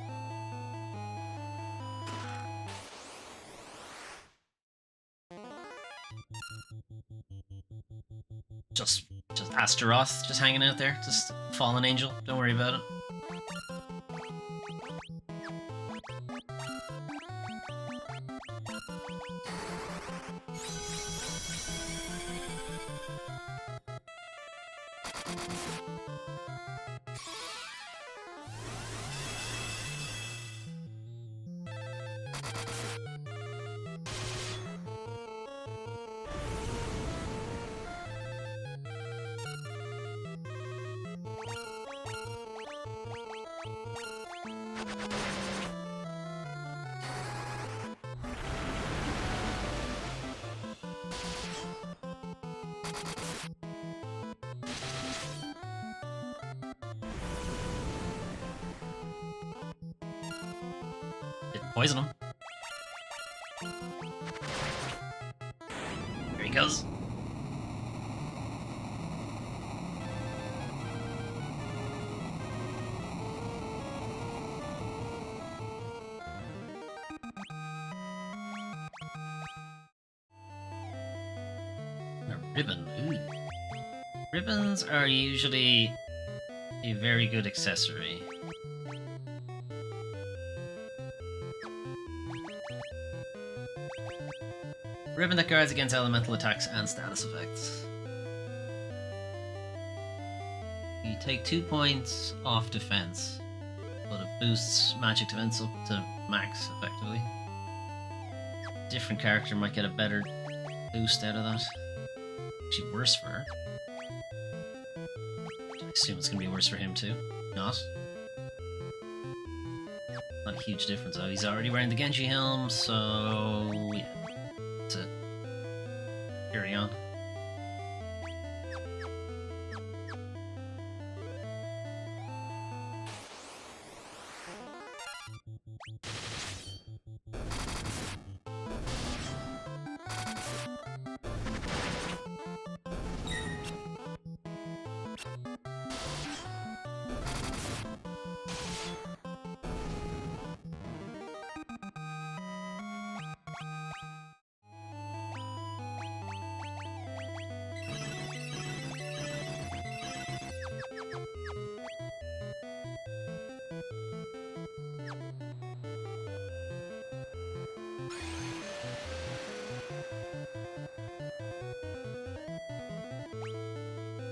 Just Astaroth, just hanging out there, just fallen angel. Don't worry about it. Poison him. There he goes. Ribbon. Ooh. Ribbons are usually a very good accessory. Ribbon that guards against elemental attacks and status effects. You take 2 points off defense, but it boosts magic defense up to max, effectively. Different character might get a better boost out of that. Actually, worse for her. I assume it's going to be worse for him too. Not a huge difference though. He's already wearing the Genji helm, so yeah. That's it. Carry on.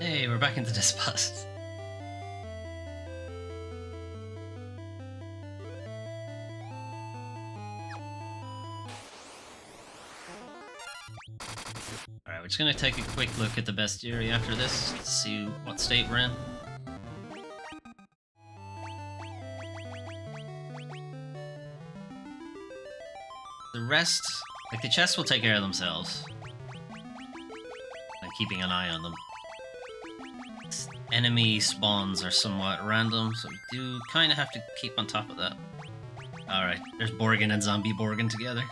Hey, we're back into this spot. Alright, we're just gonna take a quick look at the bestiary after this to see what state we're in. The rest, like the chests will take care of themselves. Like keeping an eye on them. Enemy spawns are somewhat random, so we do kind of have to keep on top of that. Alright, there's Borgin and Zombie Borgin together.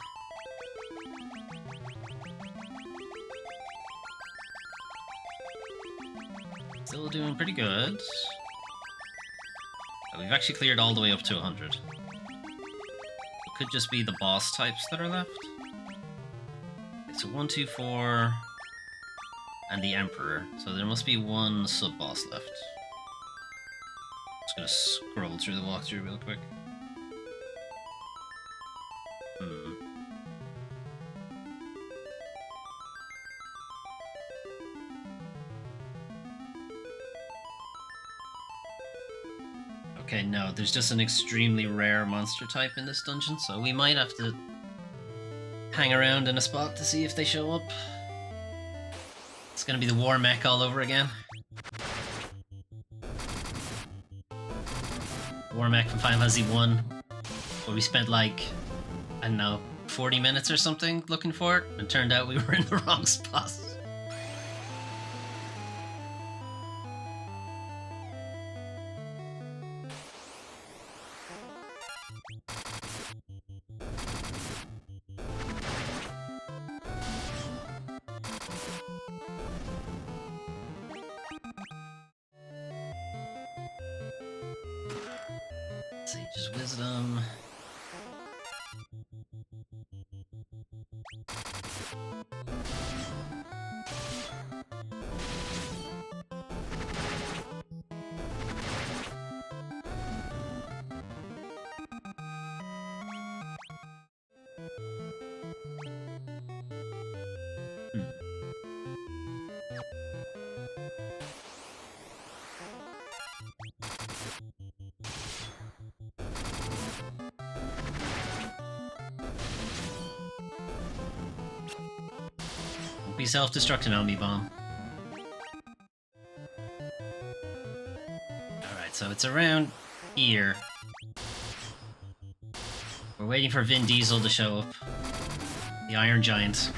Still doing pretty good. We've actually cleared all the way up to 100. It could just be the boss types that are left. Okay, so 1, 2, 4... and the Emperor, so there must be one sub-boss left. Just gonna scroll through the walkthrough real quick. Okay, no, there's just an extremely rare monster type in this dungeon, so we might have to hang around in a spot to see if they show up. It's gonna be the war mech all over again. War mech from Final Fantasy 1, where we spent like, I don't know, 40 minutes or something looking for it, and it turned out we were in the wrong spot. Sage's Wisdom. Be self-destructing on me, bomb. Alright, so it's around here. We're waiting for Vin Diesel to show up. The Iron Giant.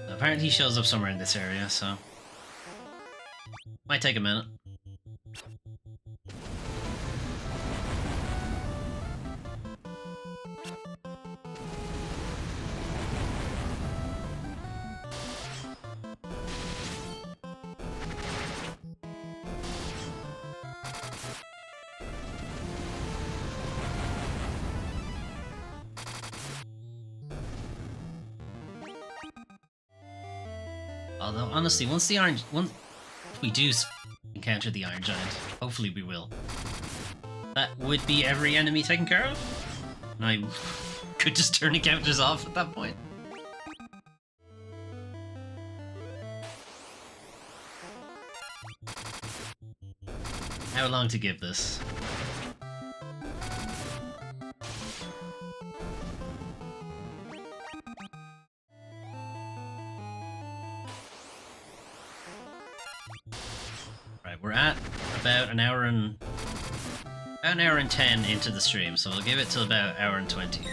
Apparently he shows up somewhere in this area, so... might take a minute. Although, honestly, once if we do encounter the Iron Giant, hopefully we will, that would be every enemy taken care of. And I could just turn encounters off at that point. How long to give this? Right, we're at about an hour and 10 into the stream, so we'll give it till about an hour and 20. If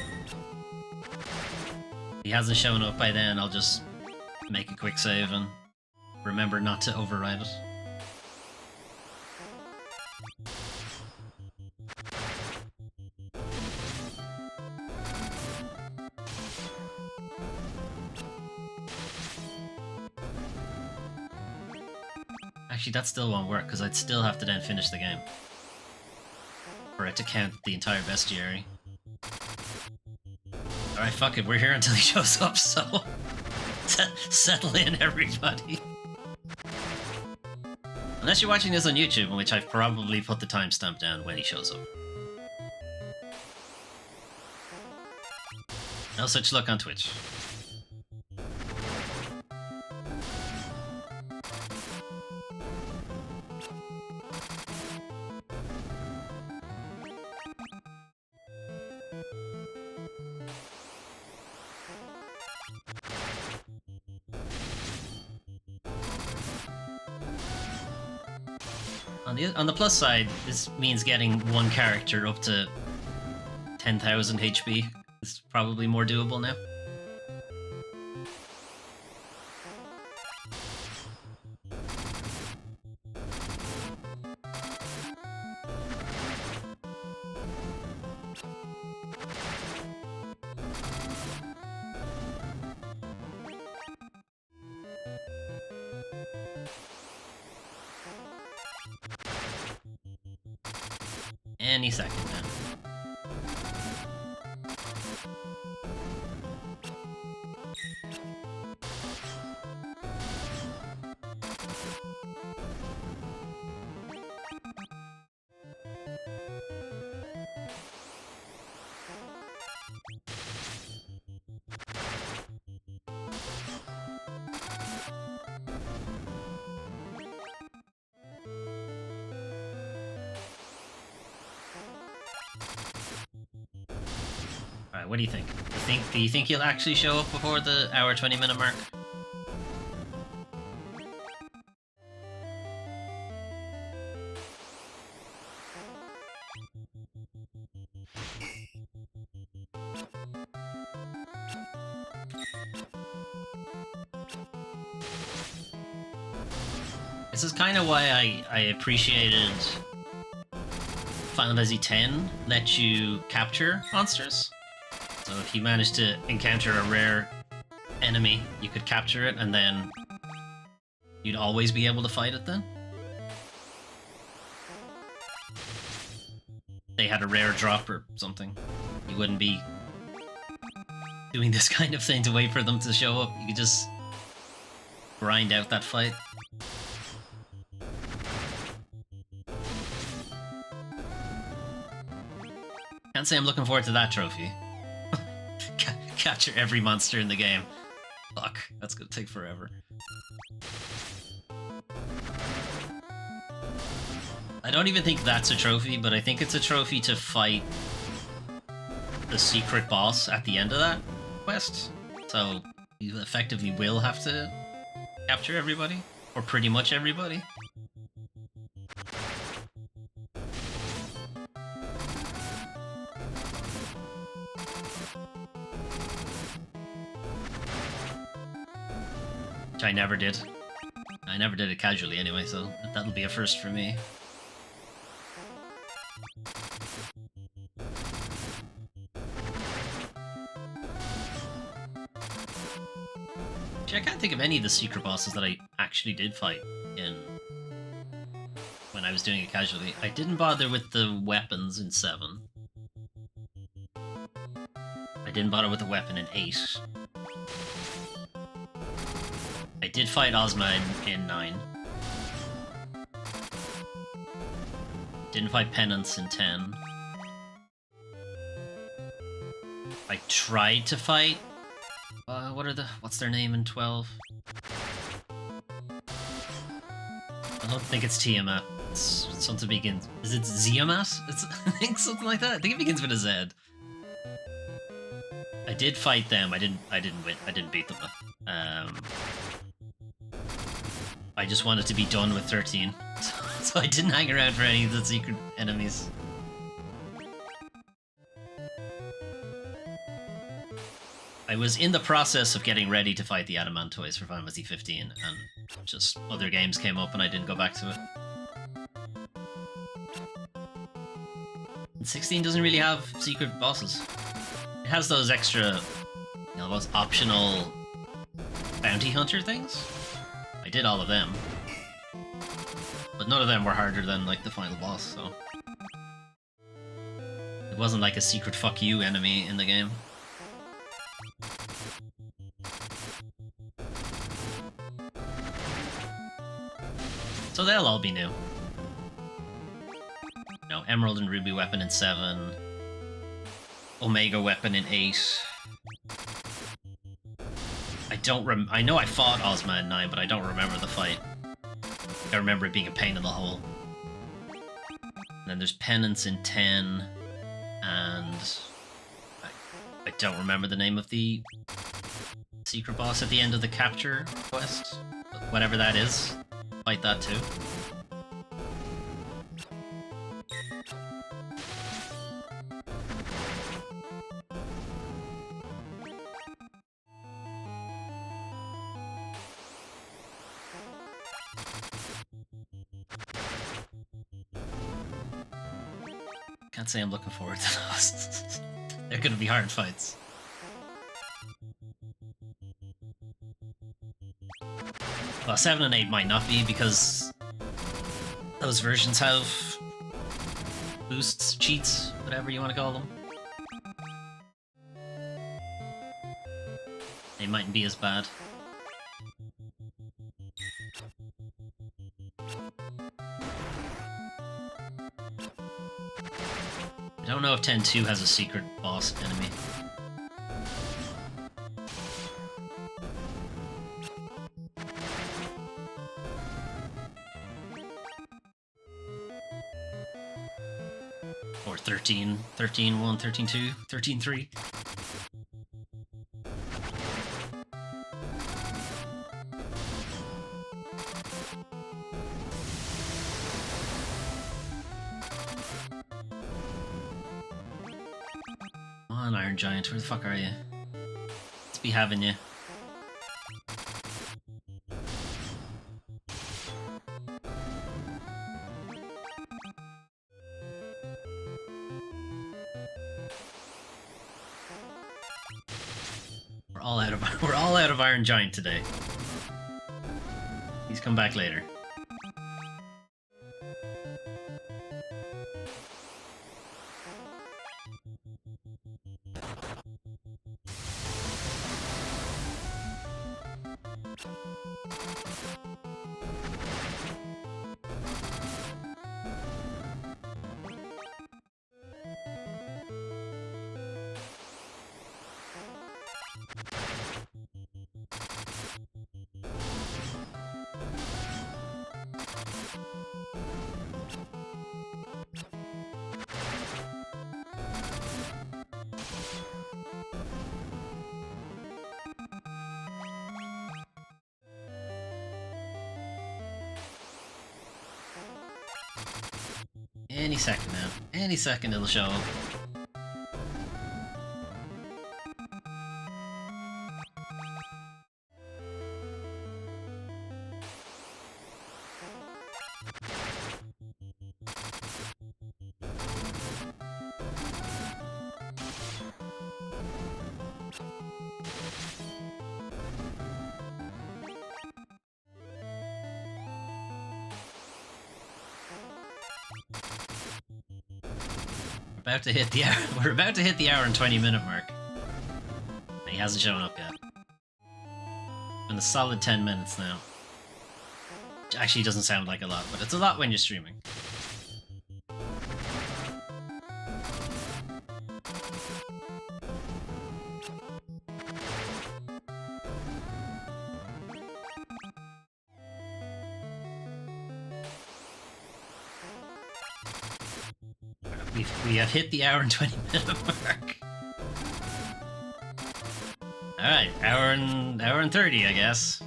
he hasn't shown up by then, I'll just make a quick save and remember not to override it. Actually, that still won't work, because I'd still have to then finish the game for it to count the entire bestiary. Alright, fuck it, we're here until he shows up, so settle in, everybody. Unless you're watching this on YouTube, in which I've probably put the timestamp down when he shows up. No such luck on Twitch. On the plus side, this means getting one character up to 10,000 HP is probably more doable now. Any second now. Alright, what do you think? Do you think he'll actually show up before the hour 20-minute mark? This is kind of why I appreciated Final Fantasy X let you capture monsters. So if you managed to encounter a rare enemy, you could capture it, and then you'd always be able to fight it then. They had a rare drop or something. You wouldn't be doing this kind of thing to wait for them to show up. You could just grind out that fight. Can't say I'm looking forward to that trophy. Capture every monster in the game. Fuck, that's gonna take forever. I don't even think that's a trophy, but I think it's a trophy to fight the secret boss at the end of that quest. So you effectively will have to capture everybody, or pretty much everybody. Which I never did. I never did it casually anyway, so that'll be a first for me. Actually, I can't think of any of the secret bosses that I actually did fight in when I was doing it casually. I didn't bother with the weapons in 7. I didn't bother with the weapon in 8. I did fight Ozma in 9. Didn't fight Penance in 10. I tried to fight... what's their name in 12? I don't think it's Tiamat. It's something begins... Is it Ziamat? I think something like that. I think it begins with a Z. I did fight them. I didn't win. I didn't beat them. I just wanted to be done with 13. So I didn't hang around for any of the secret enemies. I was in the process of getting ready to fight the Adamantoids for Final Fantasy 15, and just other games came up and I didn't go back to it. And 16 doesn't really have secret bosses. It has those extra, those optional bounty hunter things. I did all of them. But none of them were harder than, like, the final boss, so... It wasn't like a secret fuck you enemy in the game. So they'll all be new. Emerald and Ruby weapon in 7. Omega weapon in 8. I know I fought Ozma in 9, but I don't remember the fight. I remember it being a pain in the hole. And then there's Penance in 10, and I don't remember the name of the secret boss at the end of the capture quest. But whatever that is, fight that too. Can't say I'm looking forward to those. They're gonna be hard fights. Well, 7 and 8 might not be, because those versions have boosts, cheats, whatever you want to call them. They mightn't be as bad. I don't know if 10-2 has a secret boss enemy. Or 13, 13-1, 13-2, 13-3. Come on, Iron Giant, where the fuck are you? Let's be having you. We're all out of Iron Giant today. He's come back later. Any second now. Any second it'll show up. About to hit the hour. We're about to hit the hour and 20-minute mark. And he hasn't shown up yet. And a solid 10 minutes now. Which actually doesn't sound like a lot, but it's a lot when you're streaming. We have hit the hour and 20 minute mark. Alright, hour and 30, I guess.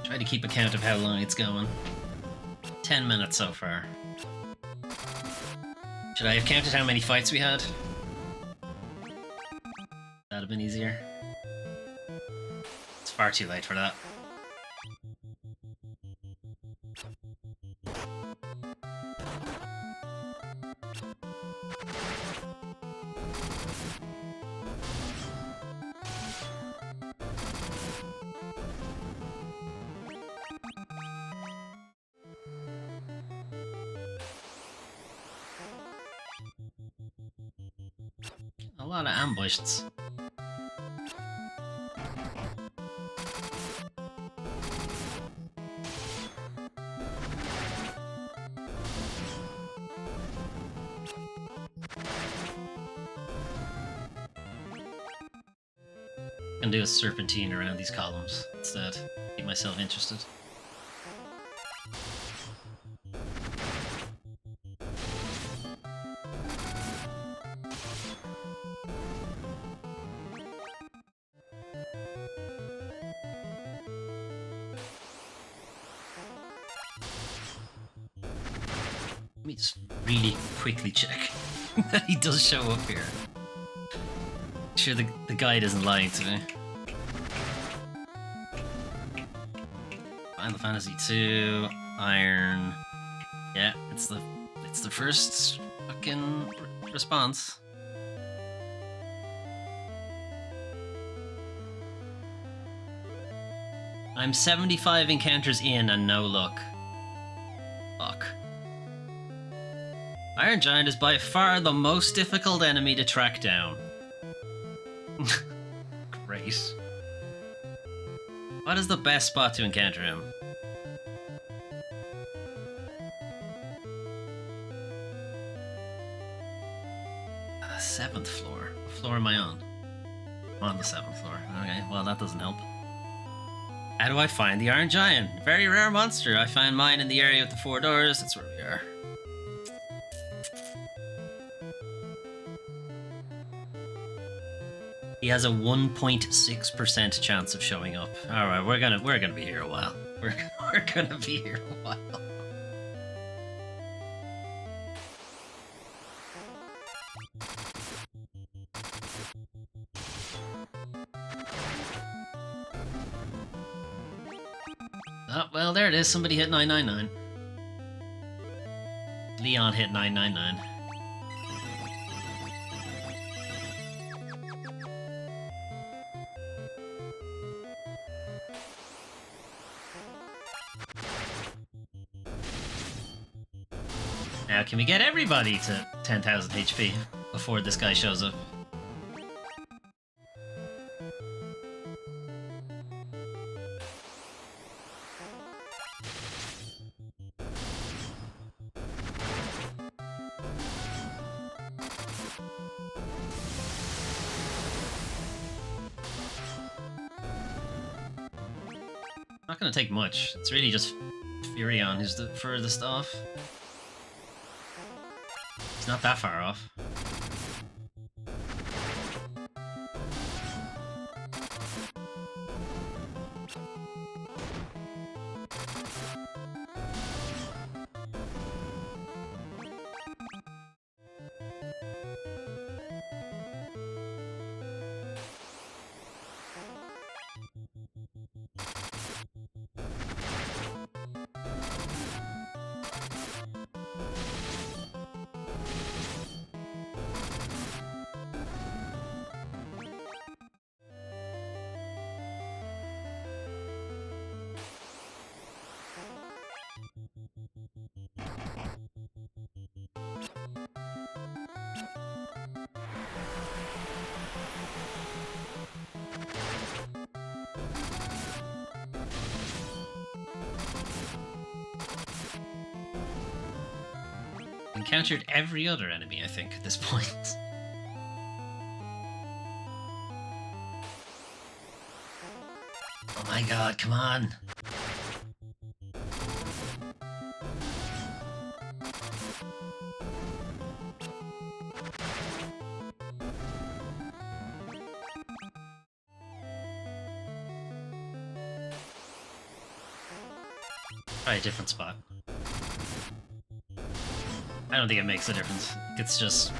Try to keep a count of how long it's going. 10 minutes so far. Should I have counted how many fights we had? That'd have been easier. It's far too late for that. A lot of ambushes. I'm gonna do a serpentine around these columns instead. Keep myself interested. Let me just really quickly check that he does show up here. Sure the guide isn't lying to me. Final Fantasy 2, Iron. Yeah, it's the first fucking response. I'm 75 encounters in and no luck. Fuck. Iron Giant is by far the most difficult enemy to track down. Great. What is the best spot to encounter him? 7th floor. What floor am I on? I'm on the 7th floor. Okay, well that doesn't help. How do I find the Iron Giant? Very rare monster. I found mine in the area with the 4 doors. That's where we are. He has a 1.6% chance of showing up. All right, we're gonna be here a while. We're gonna be here a while. Oh, well, there it is. Somebody hit 999. Leon hit 999. Now, can we get everybody to 10,000 HP before this guy shows up? Not gonna take much. It's really just Furion who's the furthest off. He's not that far off. encountered every other enemy, I think, at this point. Oh my god, come on! Try a different spot. I don't think it makes a difference. It's just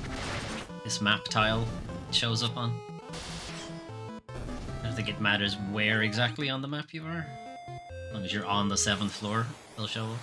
this map tile it shows up on. I don't think it matters where exactly on the map you are. As long as you're on the 7th floor, they'll show up.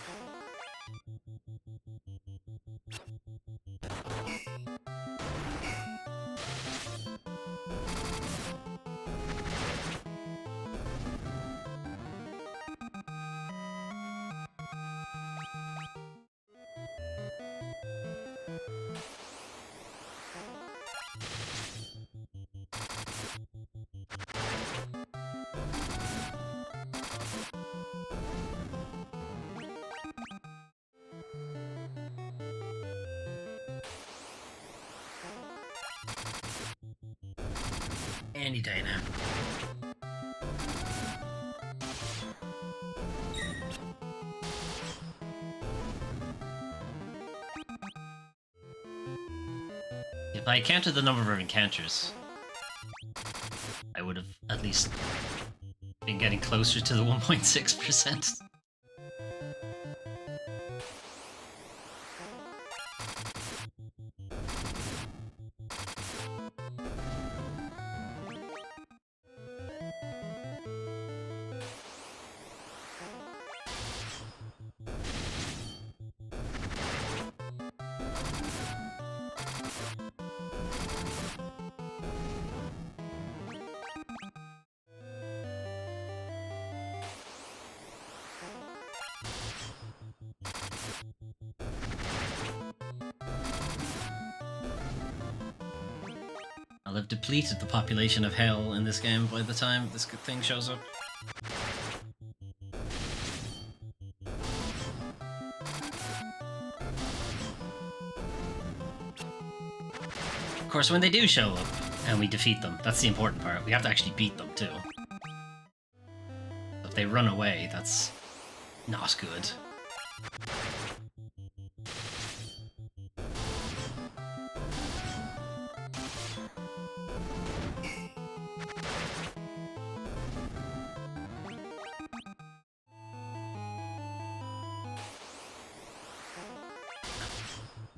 Any day now. If I counted the number of encounters, I would have at least been getting closer to the 1.6%. I'll have depleted the population of hell in this game by the time this thing shows up. Of course, when they do show up and we defeat them, that's the important part. We have to actually beat them too. If they run away, that's not good.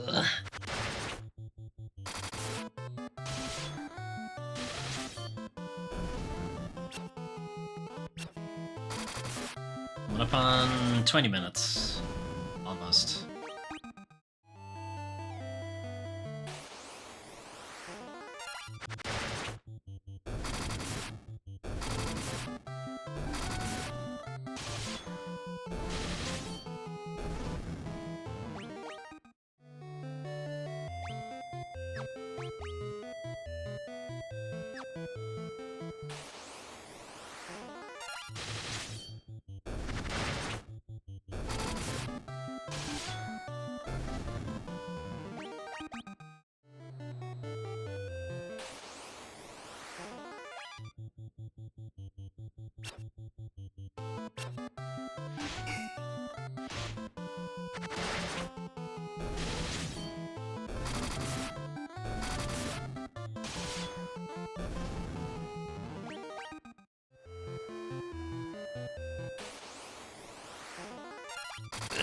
Ugh. Coming up on 20 minutes. Almost.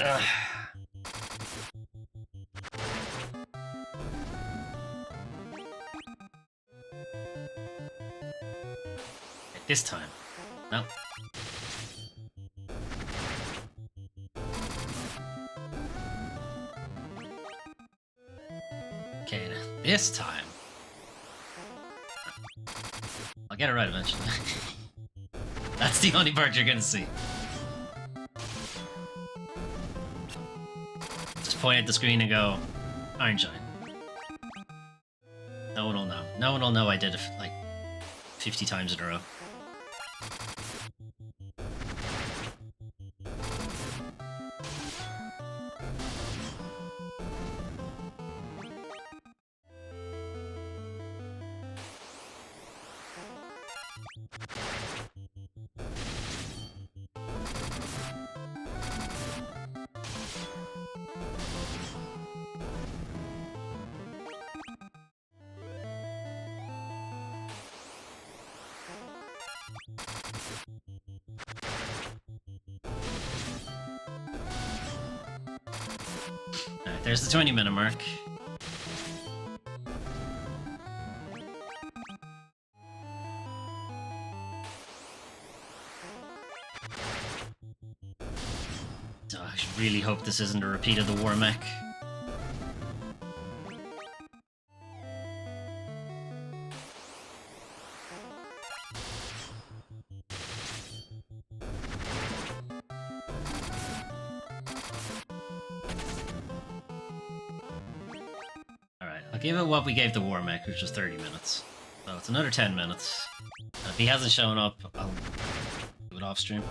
Ugh. This time. No. Okay, this time. I'll get it right eventually. That's the only part you're gonna see. Just point at the screen and go, Iron Shine. No one will know. No one will know I did it like 50 times in a row. there's the 20-minute mark. Oh, I really hope this isn't a repeat of the War Mech. Alright, I'll give it what we gave the War Mech, which was 30 minutes. So it's another 10 minutes. If he hasn't shown up, I'll do it off stream.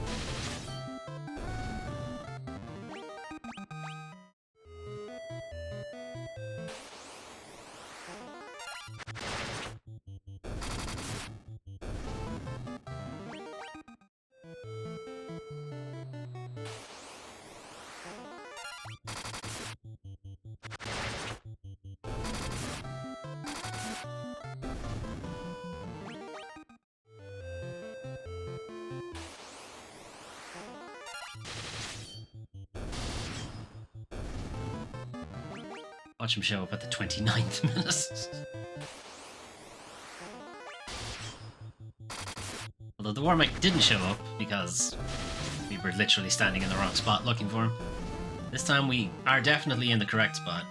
Watch him show up at the 29th minute. Although the War Mech didn't show up because we were literally standing in the wrong spot looking for him. This time we are definitely in the correct spot.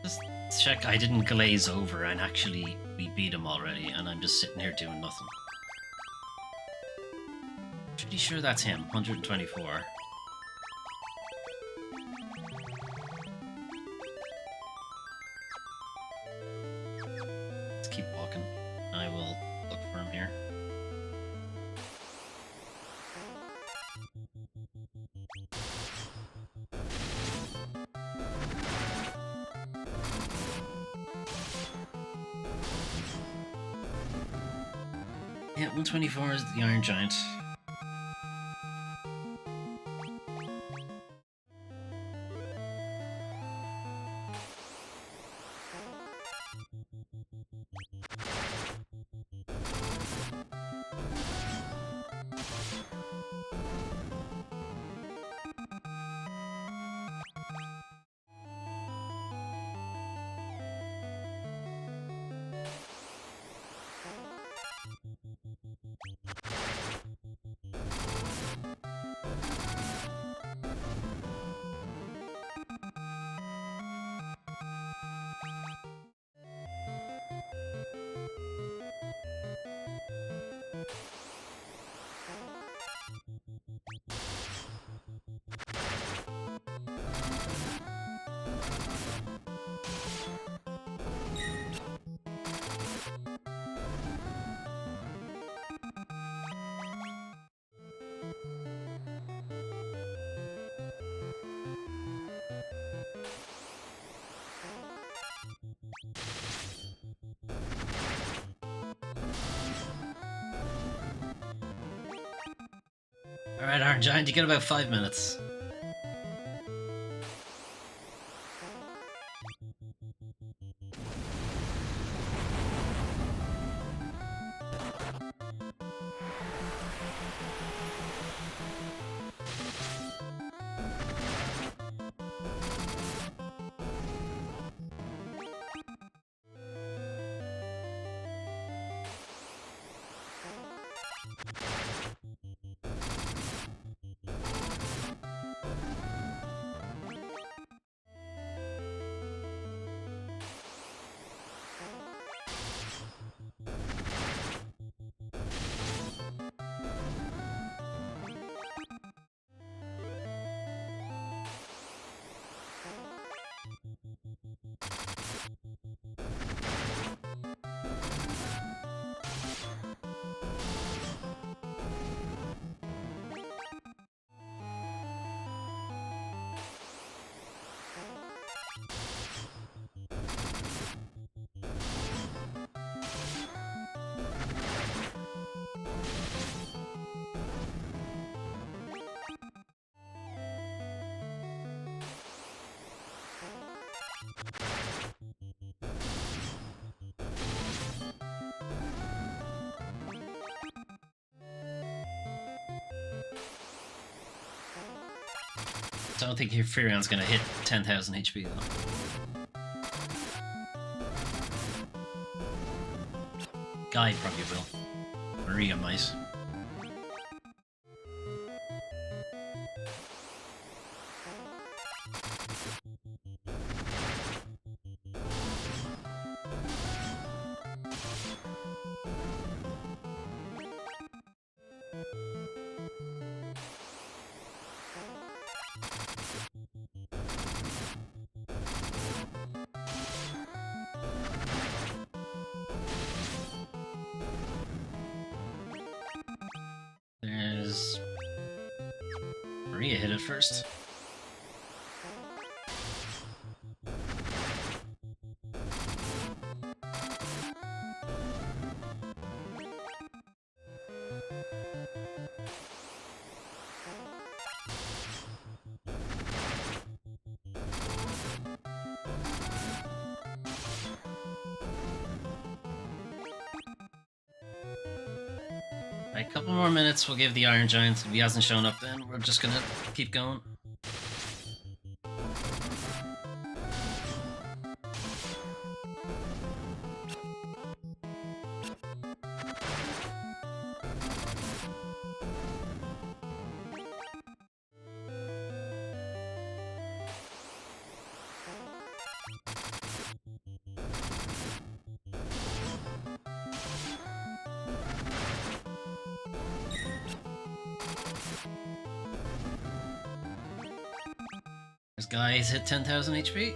Just check I didn't glaze over and actually we beat him already and I'm just sitting here doing nothing. Pretty sure that's him, 124. Let's keep walking. I will look for him here. Yeah, 124 is the Iron Giant. Alright, Iron Giant, you get about 5 minutes. don't think Furion's gonna hit 10,000 HP though. Guy probably will. Maria might. There's... Maria hit it first. Right, a couple more minutes, we'll give the Iron Giant. If he hasn't shown up then, we're just gonna keep going. This guy's hit 10,000 HP.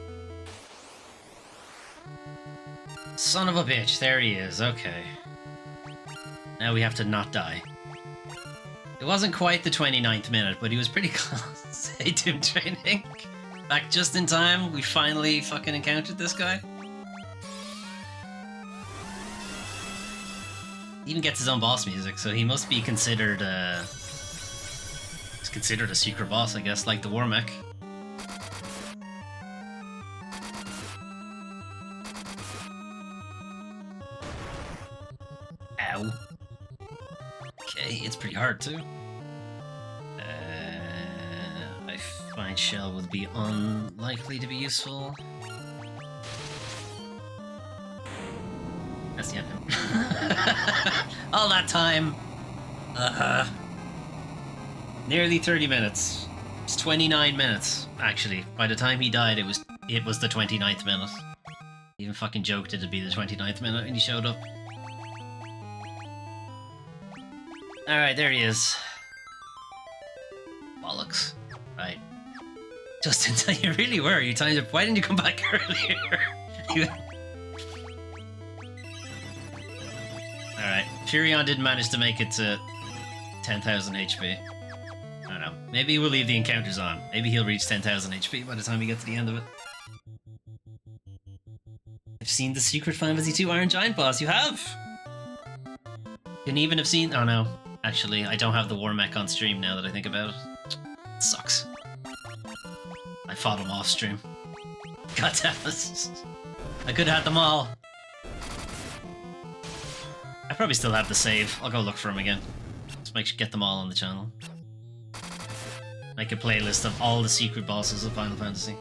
Son of a bitch, there he is, okay. Now we have to not die. It wasn't quite the 29th minute, but he was pretty close. Hey, Doom Training. Back just in time, we finally fucking encountered this guy. He even gets his own boss music, so he must be considered, he's considered a secret boss, I guess, like the War Mech. Ow. Okay, it's pretty hard too. I find Shell would be unlikely to be useful. That's the end. All that time. Nearly 30 minutes. It's 29 minutes, actually. By the time he died, it was the 29th minute. He even fucking joked it'd be the 29th minute when he showed up. Alright, there he is. Bollocks. Right. Just until you really were. You timed it. Why didn't you come back earlier? Alright. Furion didn't manage to make it to 10,000 HP. I don't know. Maybe we'll leave the encounters on. Maybe he'll reach 10,000 HP by the time we get to the end of it. I've seen the Secret Final Fantasy II Iron Giant boss. You have! Couldn't even have seen... Oh no. Actually, I don't have the War Mech on stream now that I think about it. It sucks. I fought him off stream. God damn it. I could have had them all. I probably still have the save. I'll go look for him again. Just get them all on the channel. Make a playlist of all the secret bosses of Final Fantasy.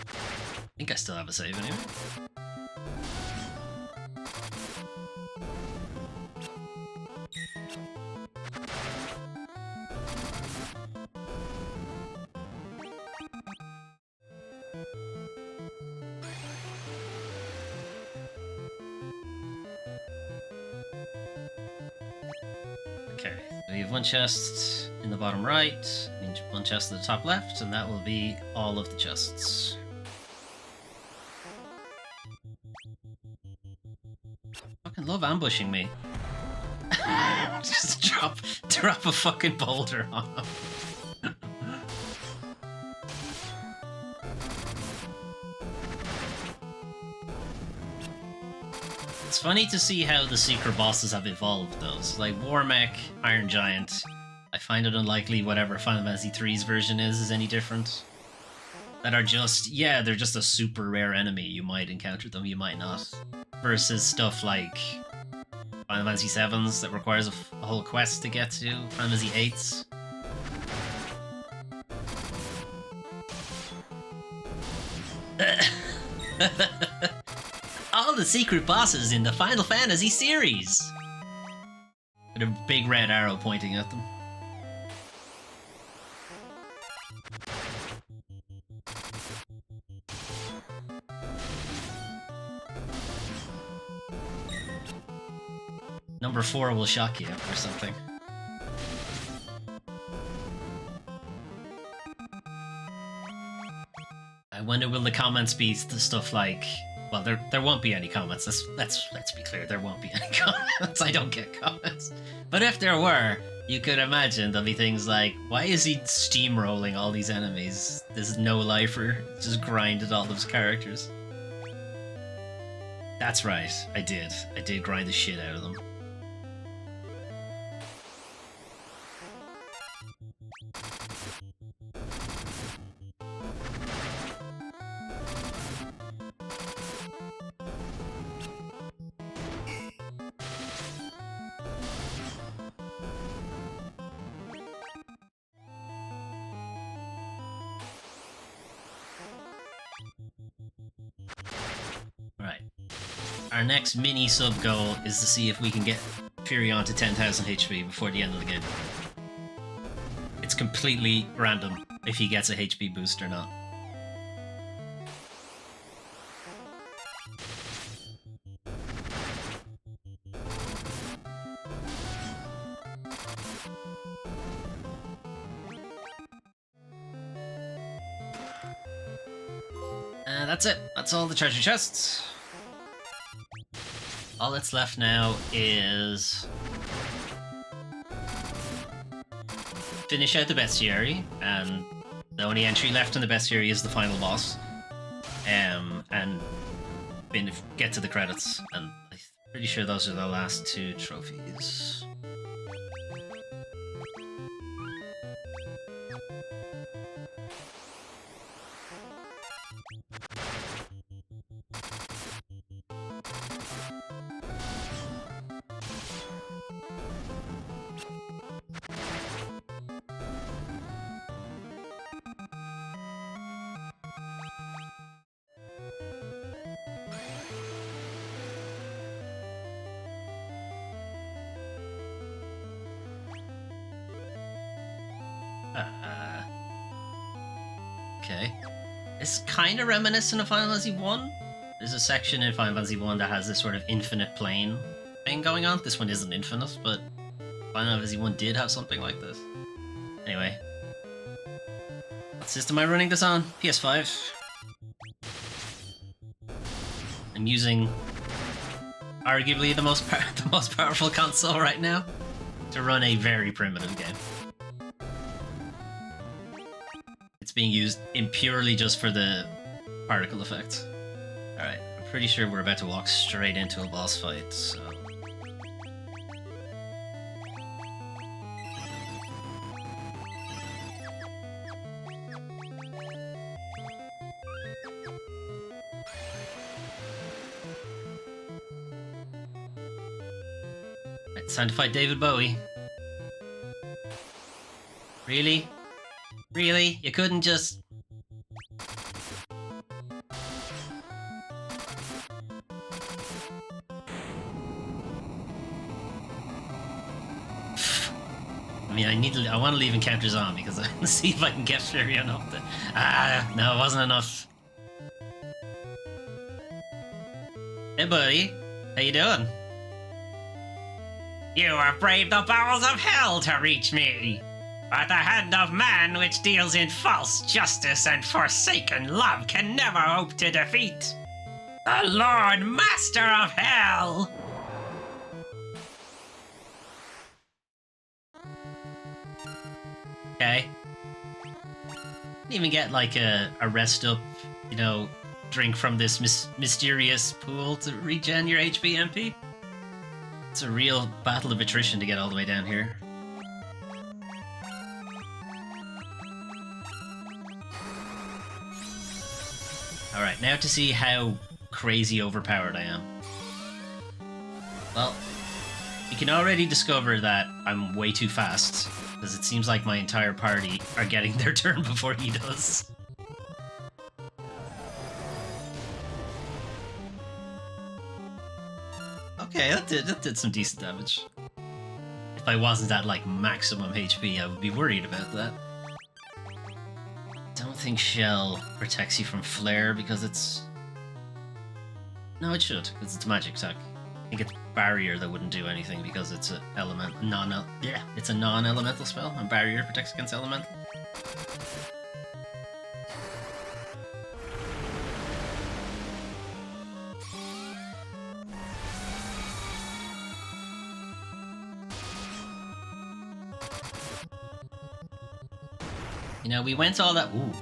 I think I still have a save anyway. Okay, we have one chest in the bottom right, and one chest at the top left, and that will be all of the chests. Fucking love ambushing me. Just drop a fucking boulder on him. It's funny to see how the secret bosses have evolved, though. So, like War Mech, Iron Giant. I find it unlikely whatever Final Fantasy III's version is any different. That are just, yeah, they're just a super rare enemy. You might encounter them, you might not. Versus stuff like Final Fantasy 7s that requires a whole quest to get to. Final Fantasy 8s. All the secret bosses in the Final Fantasy series! With a big red arrow pointing at them. Number 4 will shock you, or something. I wonder, will the comments be the stuff like... Well, there won't be any comments. Let's be clear, there won't be any comments. I don't get comments. But if there were, you could imagine there'll be things like, why is he steamrolling all these enemies? This no lifer just grinded all those characters. That's right, I did. I did grind the shit out of them. Right. Our next mini sub goal is to see if we can get Furion to 10,000 HP before the end of the game. It's completely random if he gets a HP boost or not. That's it. That's all the treasure chests. All that's left now is finish out the bestiary, and the only entry left in the bestiary is the final boss. And get to the credits, and I'm pretty sure those are the last 2 trophies. Okay. It's kind of reminiscent of Final Fantasy 1. There's a section in Final Fantasy 1 that has this sort of infinite plane thing going on. This one isn't infinite, but Final Fantasy 1 did have something like this. Anyway. What system am I running this on? PS5. I'm using arguably the most powerful console right now to run a very primitive game. It's being used purely just for the particle effect. Alright, I'm pretty sure we're about to walk straight into a boss fight, so... Right, it's time to fight David Bowie. Really? Really? You couldn't just... I mean, I want to leave encounters on because I want to see if I can get Furion up there. Ah, no, it wasn't enough. Hey buddy, how you doing? You have braved the bowels of hell to reach me. But the hand of man which deals in false justice and forsaken love can never hope to defeat the Lord Master of Hell! Okay. Didn't even get like a rest up, you know, drink from this mysterious pool to regen your HP MP. It's a real battle of attrition to get all the way down here. Alright, now to see how crazy overpowered I am. Well, You can already discover that I'm way too fast, because it seems like my entire party are getting their turn before he does. Okay, that did some decent damage. If I wasn't at like maximum HP, I would be worried about that. Don't think Shell protects you from Flare because it's... No, it should, because it's a magic attack. I think it's Barrier that wouldn't do anything because it's a it's a non-elemental spell, and Barrier protects against elemental. You know, we went all that... Ooh.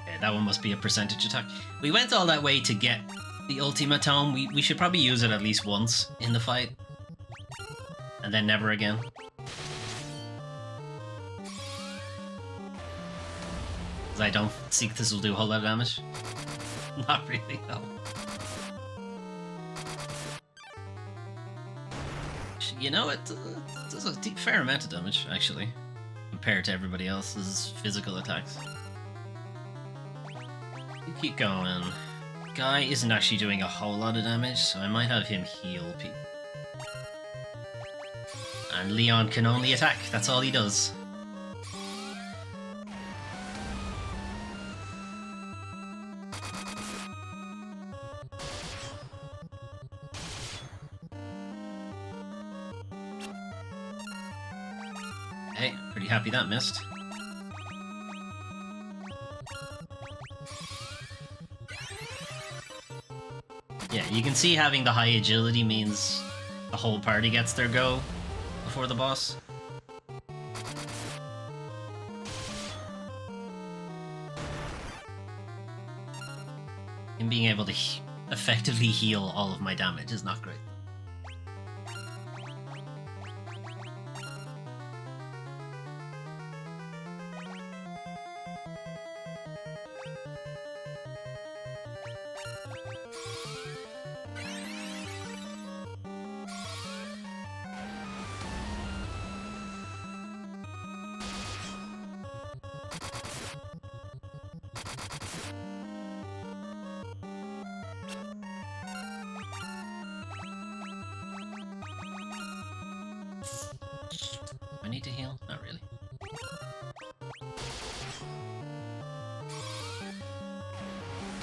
Okay, that one must be a percentage attack. We went all that way to get the Ultimatum. We should probably use it at least once in the fight. And then never again. Because I don't think this will do a whole lot of damage. Not really, no. You know, it does a fair amount of damage, actually, compared to everybody else's physical attacks. You keep going. Guy isn't actually doing a whole lot of damage, so I might have him heal people. And Leon can only attack, that's all he does. Hey, pretty happy that missed. Yeah, you can see having the high agility means the whole party gets their go before the boss. And being able to effectively heal all of my damage is not great. I need to heal? Not really.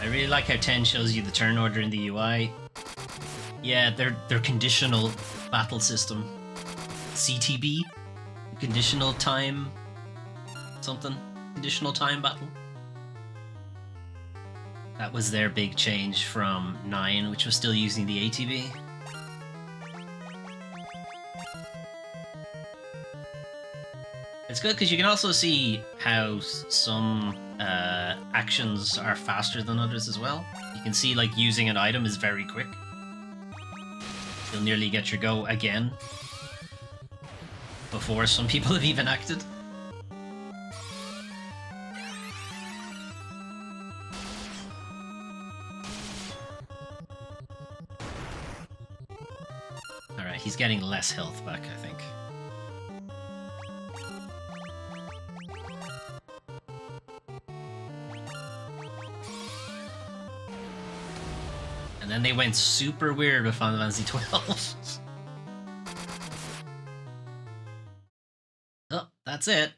I really like how 10 shows you the turn order in the UI. Yeah, their conditional battle system. CTB? Conditional time... something? Conditional time battle? That was their big change from 9, which was still using the ATB. It's good because you can also see how some actions are faster than others as well. You can see like using an item is very quick. You'll nearly get your go again before some people have even acted. Alright, he's getting less health back, I think. And then they went super weird with Final Fantasy 12. Oh, that's it.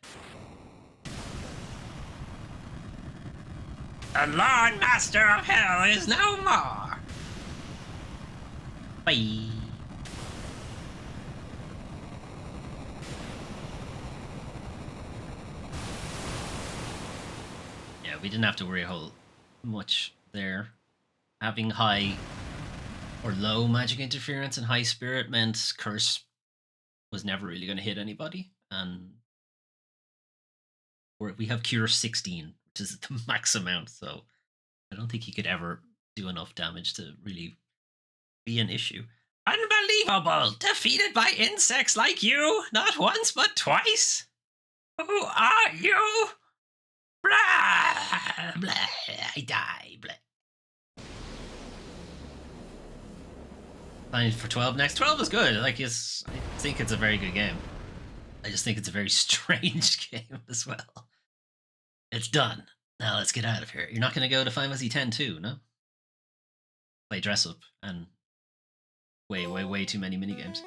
The Lord Master of Hell is no more. Bye. Yeah, we didn't have to worry a whole much there. Having high or low magic interference and high spirit meant Curse was never really going to hit anybody. And we have Cure 16, which is the max amount, so I don't think he could ever do enough damage to really be an issue. Unbelievable! Defeated by insects like you, not once but twice? Who are you? Blah! Blah! I die. Blah. Signed for 12 next. 12 is good. Like, I think it's a very good game. I just think it's a very strange game as well. It's done. Now let's get out of here. You're not going to go to Final Fantasy 10 too, no? Play dress up and way too many minigames.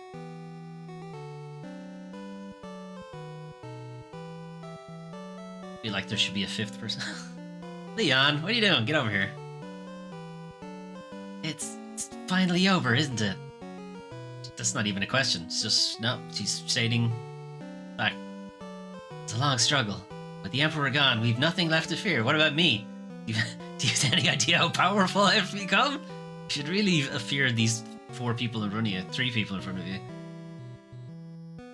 Feel like there should be a fifth person. Leon, what are you doing? Get over here. It's finally over, isn't it? That's not even a question. It's just, no, she's stating fact. It's a long struggle. With the Emperor gone, we've nothing left to fear. What about me? Do you have any idea how powerful I've become? You should really fear these 4 people in front of you, 3 people in front of you.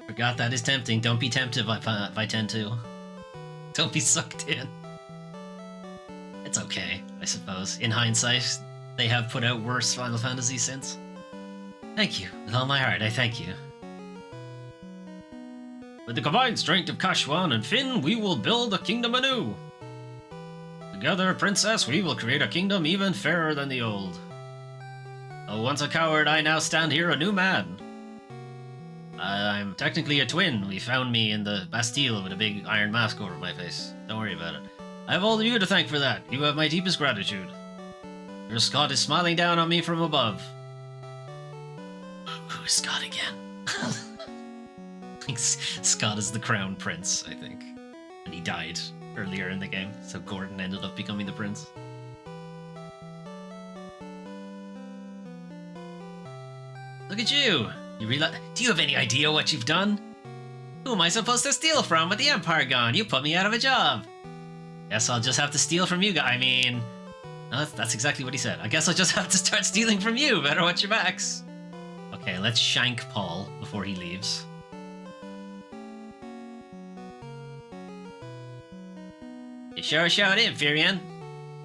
Forgot that is tempting. Don't be tempted by 10-2. Don't be sucked in. It's okay, I suppose. In hindsight, they have put out worse Final Fantasy since. Thank you. With all my heart, I thank you. With the combined strength of Kashwan and Finn, we will build a kingdom anew. Together, Princess, we will create a kingdom even fairer than the old. Though once a coward, I now stand here a new man. I'm technically a twin. We found me in the Bastille with a big iron mask over my face. Don't worry about it. I have all of you to thank for that. You have my deepest gratitude. Your Scott is smiling down on me from above. Who is Scott again? Scott is the crown prince, I think. And he died earlier in the game, so Gordon ended up becoming the prince. Look at you! Do you have any idea what you've done? Who am I supposed to steal from with the Empire gone? You put me out of a job. Guess I'll just have to steal from you guys. I mean... No, that's exactly what he said. I guess I'll just have to start stealing from you. Better watch your backs. Okay, let's shank Paul before he leaves. You sure showed in, Furion.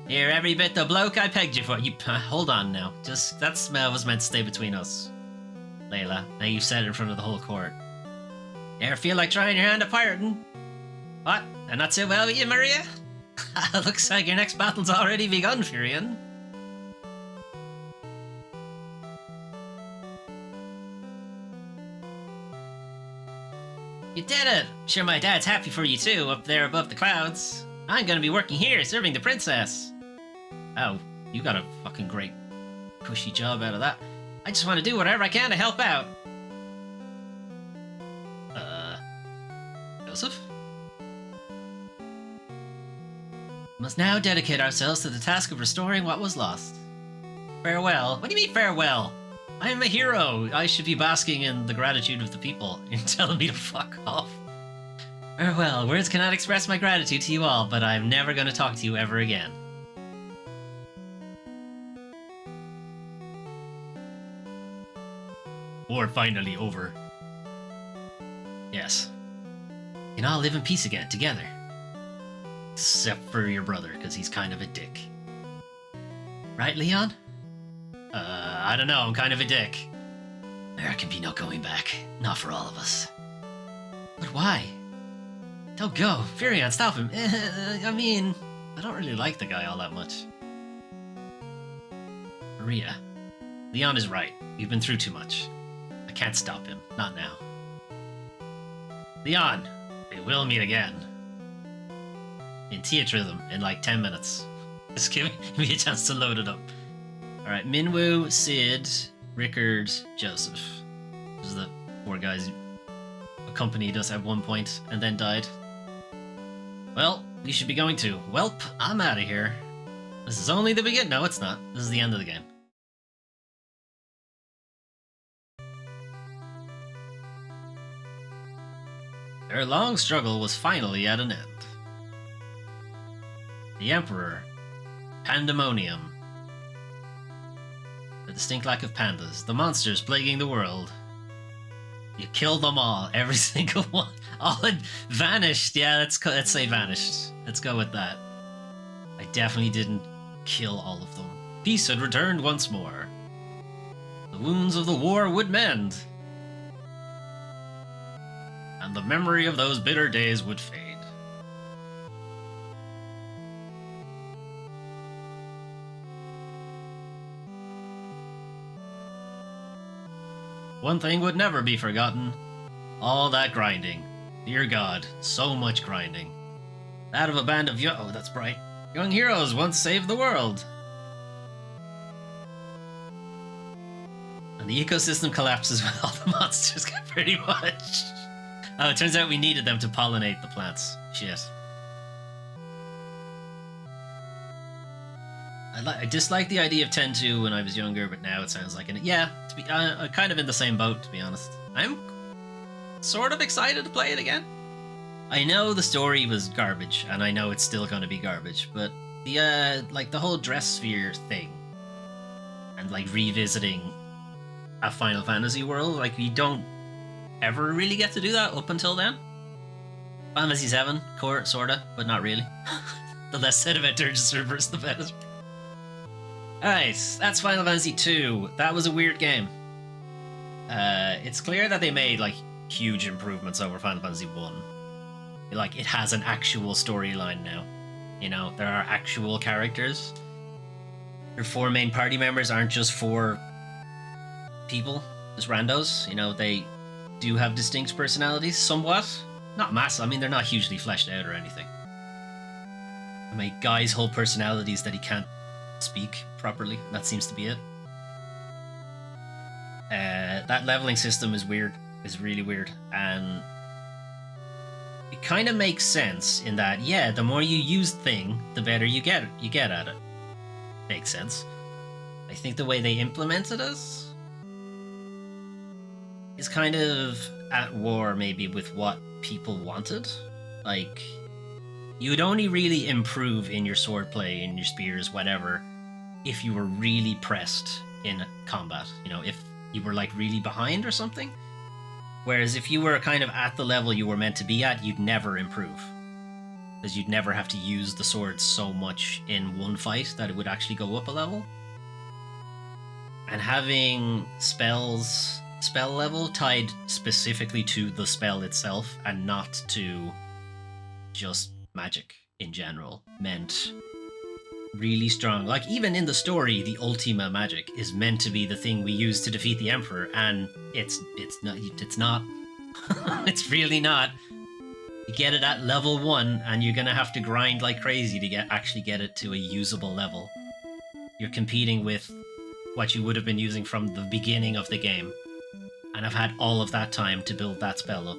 You're every bit the bloke I pegged you for. You hold on now. That smell was meant to stay between us. Layla, now you've said it in front of the whole court. You ever feel like trying your hand at pirating? What? And not so well with you, Maria? Looks like your next battle's already begun, Furion. You did it! Sure my dad's happy for you too, up there above the clouds. I'm gonna be working here, serving the princess. Oh, you got a fucking great cushy job out of that. I just want to do whatever I can to help out. Joseph? We must now dedicate ourselves to the task of restoring what was lost. Farewell. What do you mean farewell? I am a hero. I should be basking in the gratitude of the people. You're telling me to fuck off. Farewell. Words cannot express my gratitude to you all, but I'm never going to talk to you ever again. War finally over. Yes. We can all live in peace again, together. Except for your brother, because he's kind of a dick. Right, Leon? I don't know, I'm kind of a dick. There can be no going back. Not for all of us. But why? Don't go. Furion, stop him. I mean, I don't really like the guy all that much. Maria. Leon is right. We've been through too much. I can't stop him. Not now. Leon, we will meet again. In Theatrhythm in like 10 minutes. Just give me a chance to load it up. Alright, Minwoo, Sid, Rickard, Joseph. Those are the 4 guys who accompanied us at one point and then died. Well, we should be going to. Welp, I'm out of here. This is only the beginning. No, it's not. This is the end of the game. Their long struggle was finally at an end. The Emperor. Pandemonium. The distinct lack of pandas. The monsters plaguing the world. You killed them all. Every single one. All had vanished. Yeah, let's say vanished. Let's go with that. I definitely didn't kill all of them. Peace had returned once more. The wounds of the war would mend. And the memory of those bitter days would fade. One thing would never be forgotten. All that grinding. Dear God, so much grinding. That of a band of oh, that's bright. Young heroes once saved the world. And the ecosystem collapses when all the monsters get pretty much. Oh, it turns out we needed them to pollinate the plants. Shit. I disliked the idea of 10-2 when I was younger, but now it sounds like yeah, to be kind of in the same boat, to be honest. I'm sort of excited to play it again. I know the story was garbage, and I know it's still going to be garbage, but the like the whole dress sphere thing, and like revisiting a Final Fantasy world, like we don't ever really get to do that up until then. Final Fantasy VII, sorta, but not really. The less said about Dirge Cerberus, the better. Alright, that's Final Fantasy II. That was a weird game. It's clear that they made like huge improvements over Final Fantasy I. Like, it has an actual storyline now. You know, there are actual characters. Your 4 main party members aren't just 4 people, just randos. You know, they do have distinct personalities, somewhat. Not massive, I mean, they're not hugely fleshed out or anything. I mean, Guy's whole personality is that he can't speak properly. That seems to be it. That leveling system is weird. Is really weird. And it kind of makes sense in that, yeah, the more you use thing, the better you get at it. Makes sense. I think the way they implemented it is kind of at war maybe with what people wanted. Like, you would only really improve in your swordplay, in your spears, whatever, if you were really pressed in combat. You know, if you were like really behind or something. Whereas if you were kind of at the level you were meant to be at, you'd never improve. Because you'd never have to use the sword so much in one fight that it would actually go up a level. And having spell level tied specifically to the spell itself and not to just magic in general meant really strong. Like, even in the story, the Ultima magic is meant to be the thing we use to defeat the Emperor, and it's not. It's really not. You get it at level 1, and you're gonna have to grind like crazy to actually get it to a usable level. You're competing with what you would have been using from the beginning of the game, and I've had all of that time to build that spell up.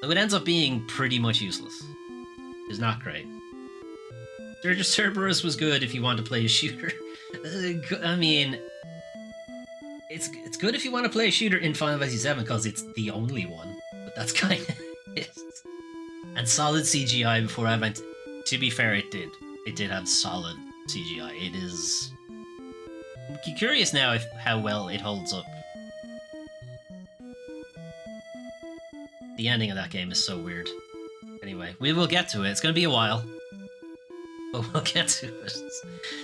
So it ends up being pretty much useless. It's not great. Dirge Cerberus was good if you want to play a shooter. I mean, it's good if you want to play a shooter in Final Fantasy VII because it's the only one. But that's kind of it. And solid CGI before Advent. To be fair, it did. It did have solid CGI. It is. I'm curious now how well it holds up. The ending of that game is so weird. Anyway, we will get to it. It's going to be a while. But we'll get to it.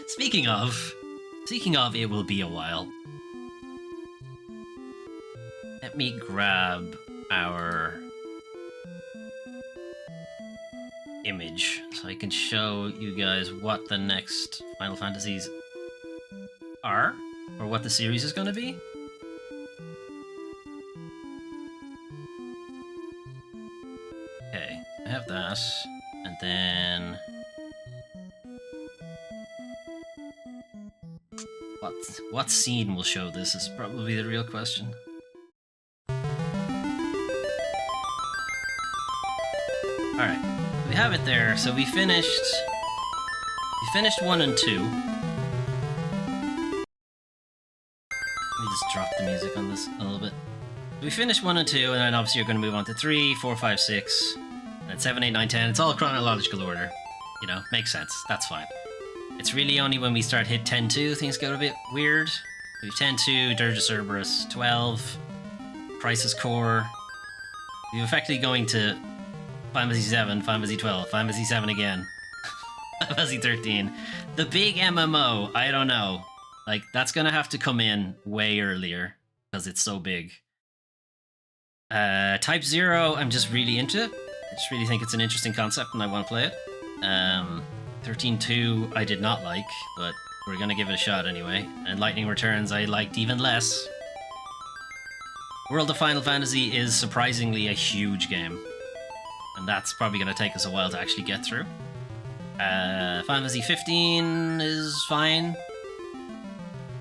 Speaking of, it will be a while. Let me grab our image so I can show you guys what the next Final Fantasies are, or what the series is going to be. Okay, I have that, and then what scene will show this is probably the real question. Alright, we have it there. So we finished 1 and 2. Let me just drop the music on this a little bit. We finished 1 and 2, and then obviously you're going to move on to 3, 4, 5, 6, and 7, 8, 9, 10. It's all chronological order. You know, makes sense. That's fine. It's really only when we start hit 10-2 things get a bit weird. We have 10-2, Dirge of Cerberus, 12, Crisis Core. We're effectively going to Final Fantasy 7, Final Fantasy 12, Final Fantasy 7 again, Final Fantasy 13. The big MMO, I don't know. Like, that's gonna have to come in way earlier because it's so big. Type 0, I'm just really into it. I just really think it's an interesting concept and I want to play it. 13-2 I did not like, but we're gonna give it a shot anyway. And Lightning Returns I liked even less. World of Final Fantasy is surprisingly a huge game, and that's probably going to take us a while to actually get through. Final Fantasy 15 is fine.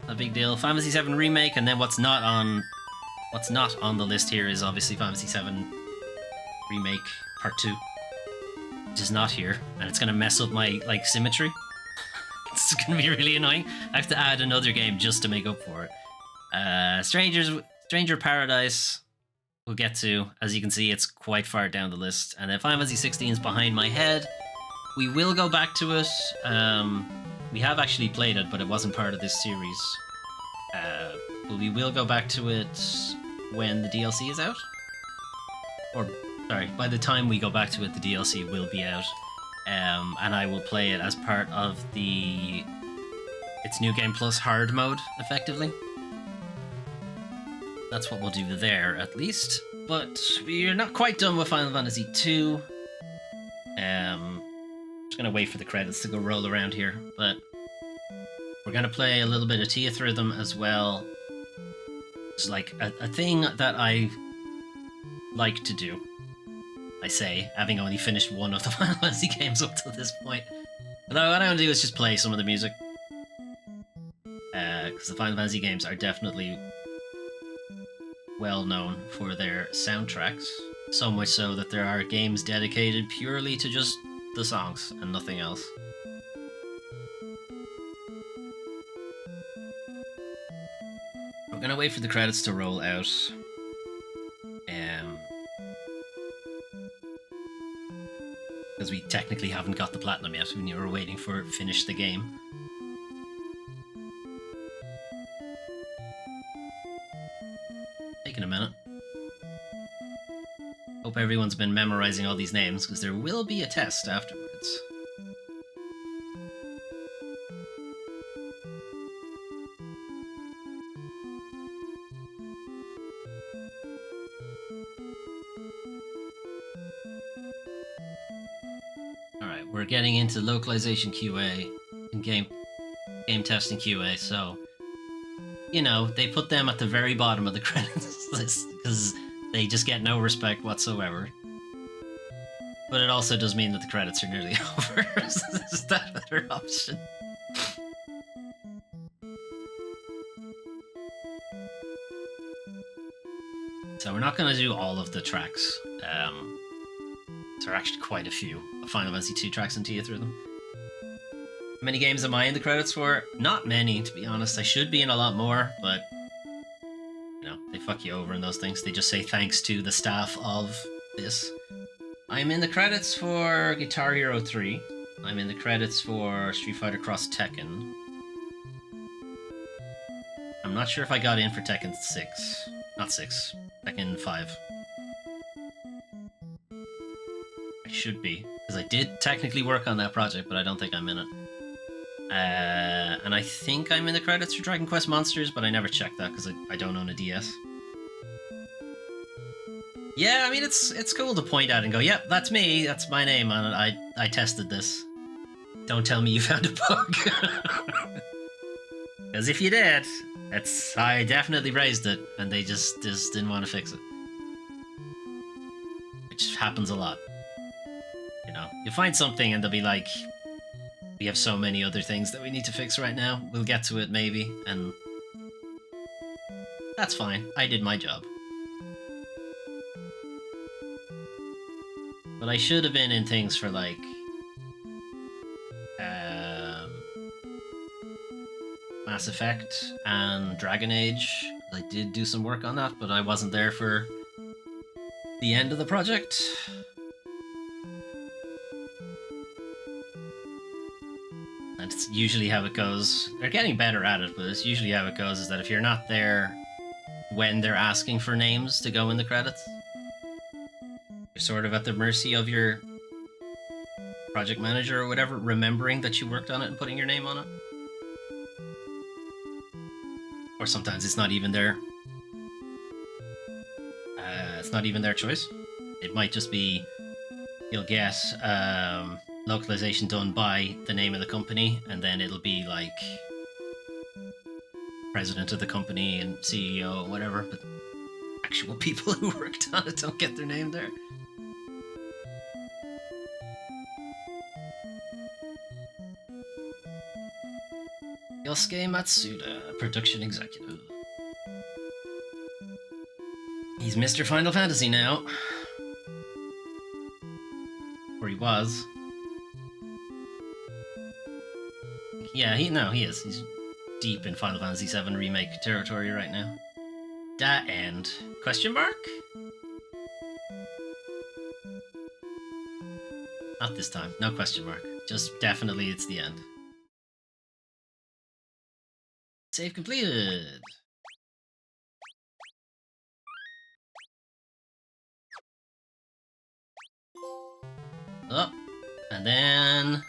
A big deal. Final Fantasy 7 Remake, and then what's not on the list here is obviously Final Fantasy 7 Remake Part 2, which is not here, and it's going to mess up my symmetry. It's going to be really annoying. I have to add another game just to make up for it. Stranger Paradise we'll get to. As you can see, it's quite far down the list. And then Final Fantasy 16 is behind my head. We will go back to it. We have actually played it, but it wasn't part of this series. But we will go back to it when the DLC is out. Or, sorry, by the time we go back to it, the DLC will be out. And I will play it as part of its New Game Plus hard mode, effectively. That's what we'll do there, at least. But we're not quite done with Final Fantasy 2. Just gonna wait for the credits to go roll around here, but we're gonna play a little bit of Teeth Rhythm as well. It's like a thing that I like to do. I say, having only finished one of the Final Fantasy games up to this point. Although what I want to do is just play some of the music. Because the Final Fantasy games are definitely well known for their soundtracks. So much so that there are games dedicated purely to just the songs and nothing else. We're gonna wait for the credits to roll out. Because we technically haven't got the platinum yet when you were waiting for it to finish the game. Taking a minute. Hope everyone's been memorizing all these names, because there will be a test afterwards. Alright, we're getting into localization QA and game testing QA, so you know, they put them at the very bottom of the credits list because they just get no respect whatsoever. But it also does mean that the credits are nearly over. Is that a better option? So we're not going to do all of the tracks. There are actually quite a few Final Fantasy 2 tracks and Teeth Rhythm. How many games am I in the credits for? Not many, to be honest. I should be in a lot more, but you know, they fuck you over in those things. They just say thanks to the staff of this. I'm in the credits for Guitar Hero 3. I'm in the credits for Street Fighter Cross Tekken. I'm not sure if I got in for Tekken 6. Not 6. Tekken 5. I should be, because I did technically work on that project, but I don't think I'm in it. And I think I'm in the credits for Dragon Quest Monsters, but I never checked that because I don't own a DS. Yeah, I mean, it's cool to point at and go, yep, that's me, that's my name on it, I tested this. Don't tell me you found a bug. Because if you did, I definitely raised it, and they just didn't want to fix it. Which happens a lot. You know, you find something and they'll be like, we have so many other things that we need to fix right now. We'll get to it maybe, and that's fine. I did my job. But I should have been in things for like Mass Effect and Dragon Age. I did do some work on that, but I wasn't there for the end of the project. It's usually how it goes. They're getting better at it, but it's usually how it goes, is that if you're not there when they're asking for names to go in the credits, you're sort of at the mercy of your project manager or whatever, remembering that you worked on it and putting your name on it. Or sometimes it's not even their choice. It might just be, you'll get localization done by the name of the company, and then it'll be like president of the company and CEO or whatever, but actual people who worked on it don't get their name there. Yosuke Matsuda, production executive. He's Mr. Final Fantasy now. Or he was. Yeah, he is. He's deep in Final Fantasy VII Remake territory right now. That end. Question mark? Not this time. No question mark. Just definitely it's the end. Save completed. Oh, and then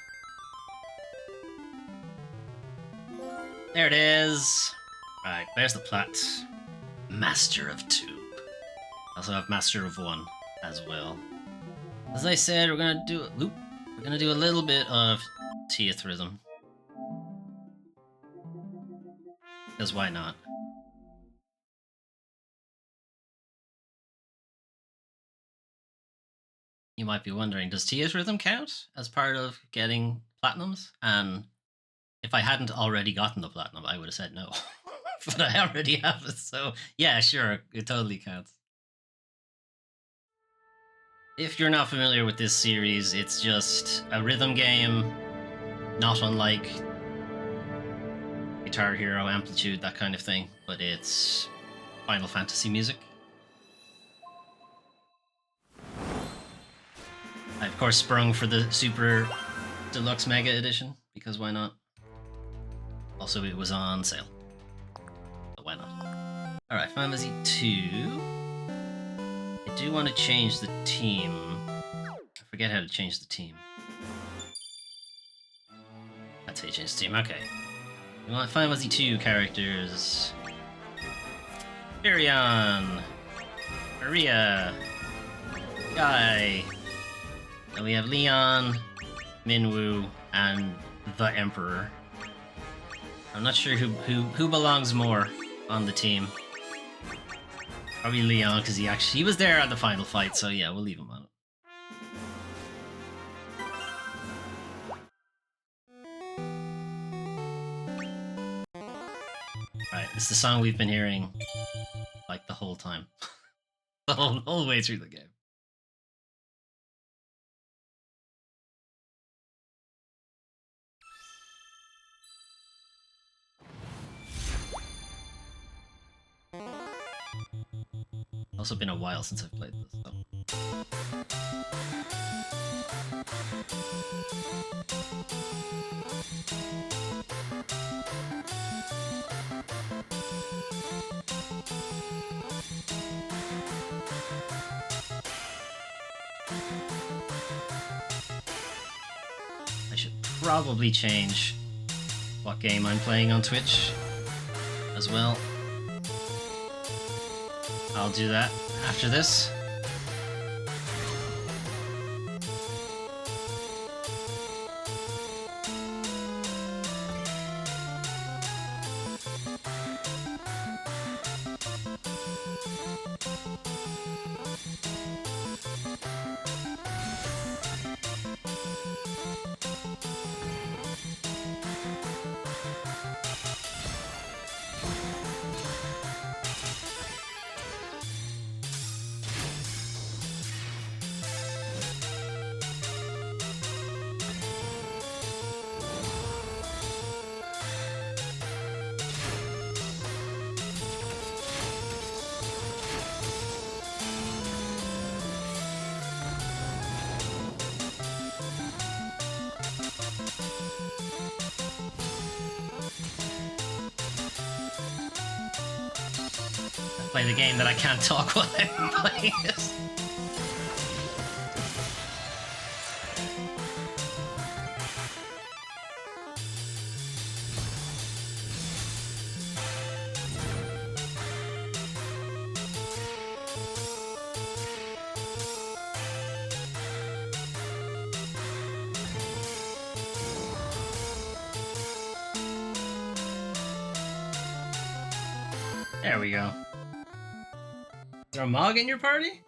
there it is. Right, there's the plat. Master of 2. Also have Master of 1 as well. As I said, we're gonna do a little bit of Teeth Rhythm. Because why not? You might be wondering, does Teeth Rhythm count as part of getting platinums? And if I hadn't already gotten the platinum, I would have said no. But I already have it, so yeah, sure, it totally counts. If you're not familiar with this series, it's just a rhythm game, not unlike Guitar Hero, Amplitude, that kind of thing, but it's Final Fantasy music. I, of course, sprung for the Super Deluxe Mega Edition, because why not? Also, it was on sale, so why not? Alright, Final Fantasy 2. I do want to change the team. I forget how to change the team. That's how you change the team, okay. We want Final Fantasy 2 characters. Firion, Maria, Guy. And we have Leon, Minwu, and the Emperor. I'm not sure who belongs more on the team. Probably Leon, because he was there at the final fight, so yeah, we'll leave him on it. Right, it's the song we've been hearing like the whole time. the whole way through the game. Also been a while since I've played this, so. I should probably change what game I'm playing on Twitch as well. I'll do that after this. Play the game that I can't talk while I'm playing this. There we go. there a Mog in your party?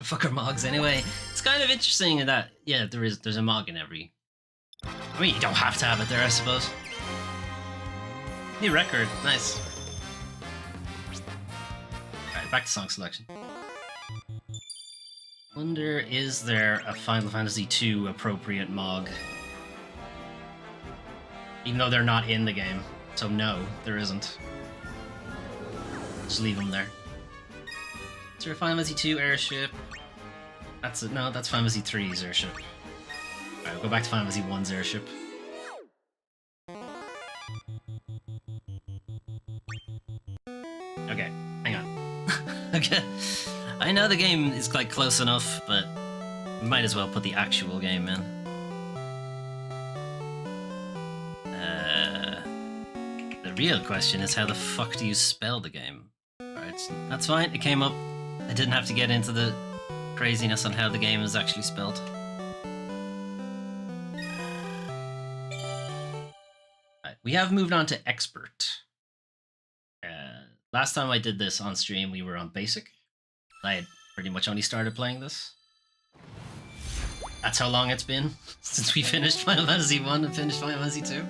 The fuck are Mogs anyway? It's kind of interesting that, yeah, there's a Mog in every... I mean, you don't have to have it there, I suppose. New record, nice. Alright, back to song selection. Wonder, is there a Final Fantasy II appropriate Mog? Even though they're not in the game. So no, there isn't. Just leave them there. Is there a Final Fantasy II airship? That's it. No, that's Final Fantasy III's airship. Alright, we'll go back to Final Fantasy I's airship. Okay, hang on. Okay. I know the game is like close enough, but we might as well put the actual game in. The real question is, how the fuck do you spell the game? Alright, that's fine, it came up. I didn't have to get into the craziness on how the game is actually spelled. Right, we have moved on to Expert. Last time I did this on stream, we were on Basic. I had pretty much only started playing this. That's how long it's been since we finished Final Fantasy 1 and finished Final Fantasy 2.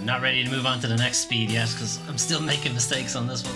Not ready to move on to the next speed yet, because I'm still making mistakes on this one.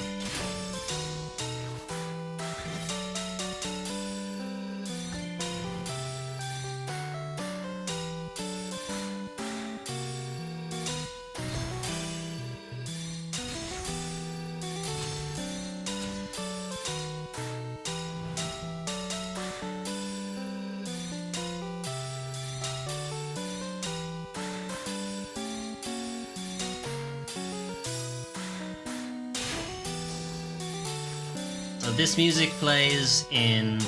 So this music plays in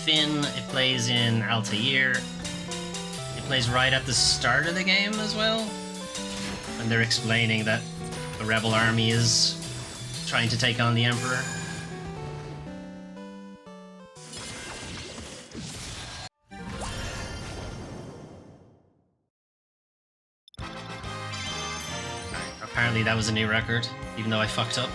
Finn, it plays in Altair, it plays right at the start of the game as well, when they're explaining that the rebel army is trying to take on the Emperor. Apparently that was a new record, even though I fucked up.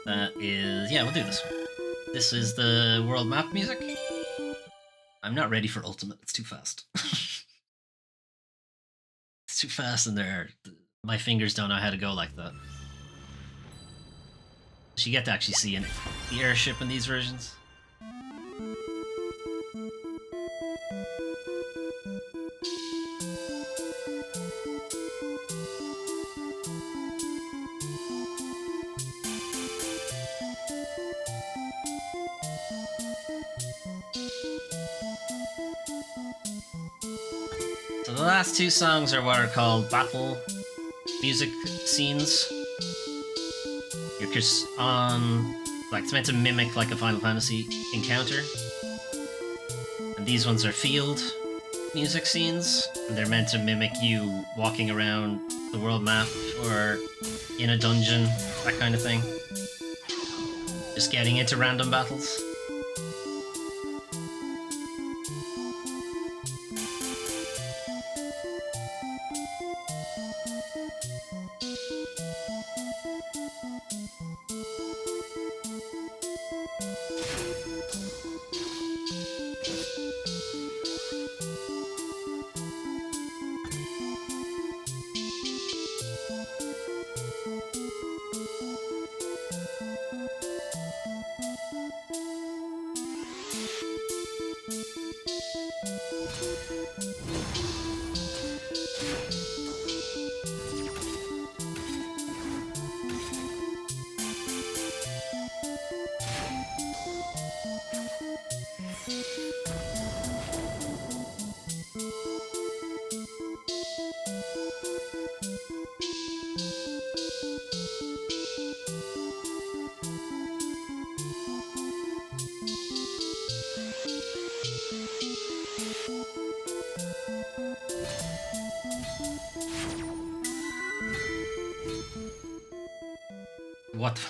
That is... yeah, we'll do this one. This is the world map music. I'm not ready for Ultimate, it's too fast. It's too fast and my fingers don't know how to go like that. So you get to actually see the airship in these versions. So the last two songs are what are called battle music scenes. You're just on... like, it's meant to mimic like a Final Fantasy encounter. And these ones are field music scenes, and they're meant to mimic you walking around the world map or in a dungeon, that kind of thing. Just getting into random battles.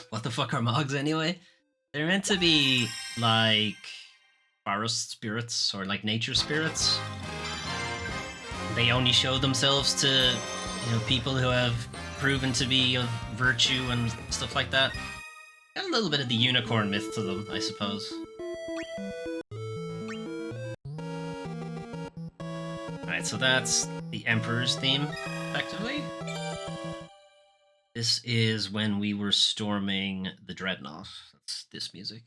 what the fuck are Mogs anyway? They're meant to be like forest spirits or like nature spirits. They only show themselves to, people who have proven to be of virtue and stuff like that. Got a little bit of the unicorn myth to them, I suppose. Alright, so that's the Emperor's theme, effectively. This is when we were storming the Dreadnought. That's this music.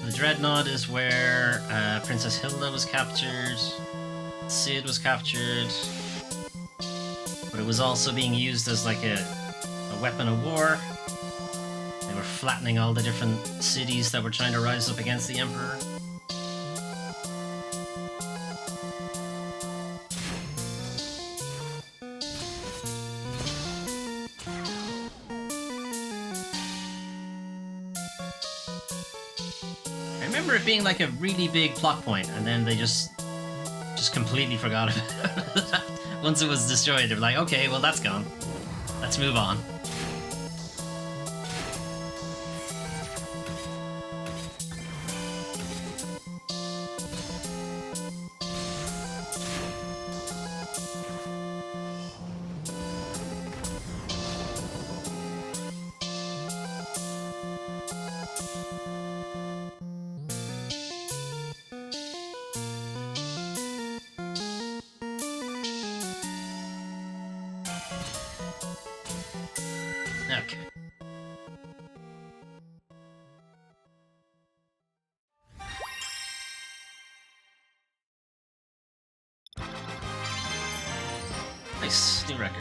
The Dreadnought is where Princess Hilda was captured, Cid was captured, but it was also being used as like a weapon of war. They were flattening all the different cities that were trying to rise up against the Emperor. I remember it being like a really big plot point, and then they just completely forgot about it. Once it was destroyed, they were like, okay, well that's gone. Let's move on. Okay. Nice, new record.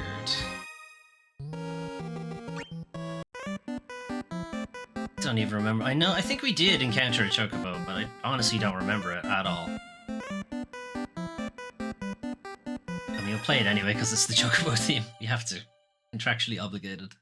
Don't even remember. I think we did encounter a Chocobo, but I honestly don't remember it at all. I mean, we'll play it anyway, because it's the Chocobo theme. You have to. Contractually obligated.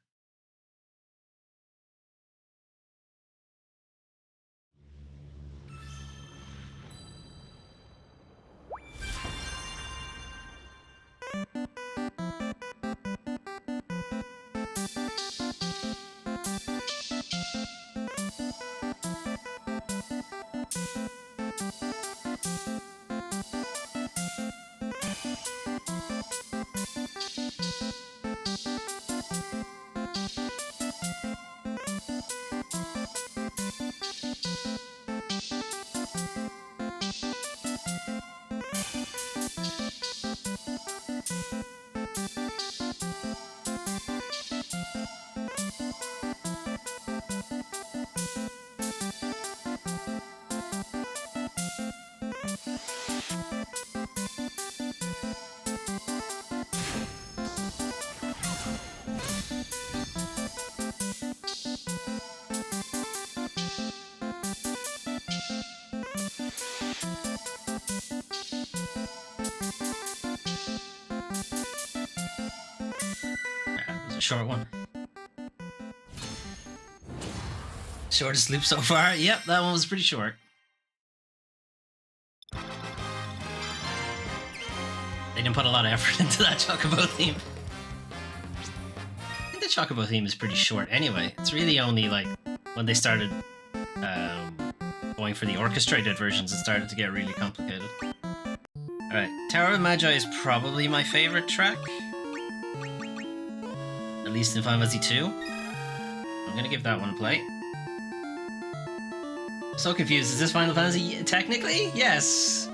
Short one. Shortest loop so far? Yep, that one was pretty short. They didn't put a lot of effort into that Chocobo theme. I think the Chocobo theme is pretty short anyway. It's really only like when they started going for the orchestrated versions, it started to get really complicated. Alright, Tower of Magi is probably my favorite track. At least in Final Fantasy 2. I'm gonna give that one a play. so confused. Is this Final Fantasy? Technically, yes.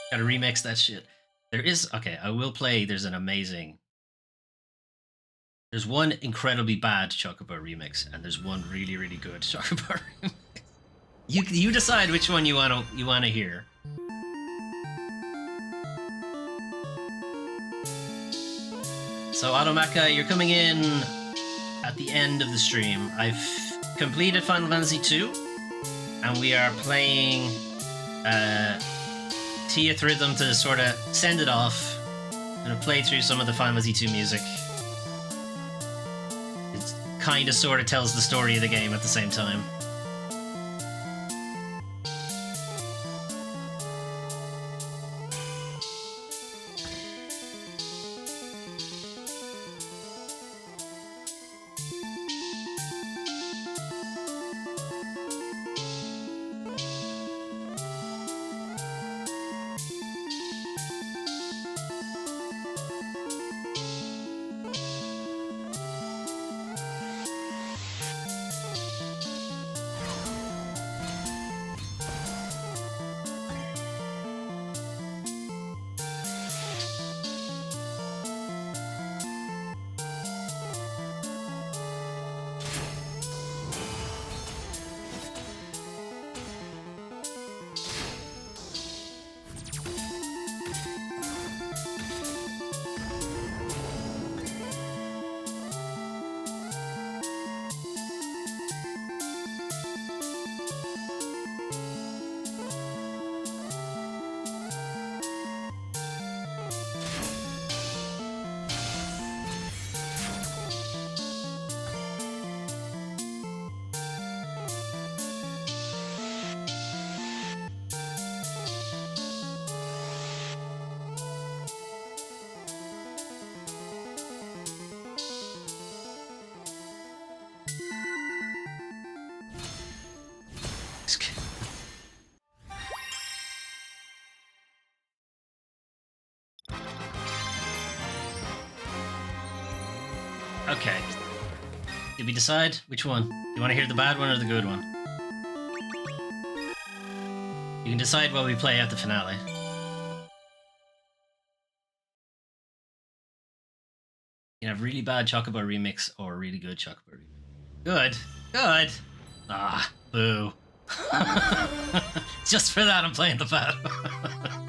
Gotta remix that shit. There is... Okay, I will play. There's an amazing... There's one incredibly bad Chocobo remix, and there's one really, really good Chocobo remix. You decide which one you wanna hear. So Automaka, you're coming in at the end of the stream. I've completed Final Fantasy 2, and we are playing Teeth Rhythm to sort of send it off. I'm gonna play through some of the Final Fantasy 2 music. It kind of sort of tells the story of the game at the same time. Okay. Did we decide which one? Do you want to hear the bad one or the good one? You can decide while we play out the finale. You can have really bad Chocobo remix or really good Chocobo remix. Good. Good. Ah, boo. Just for that I'm playing the bad one.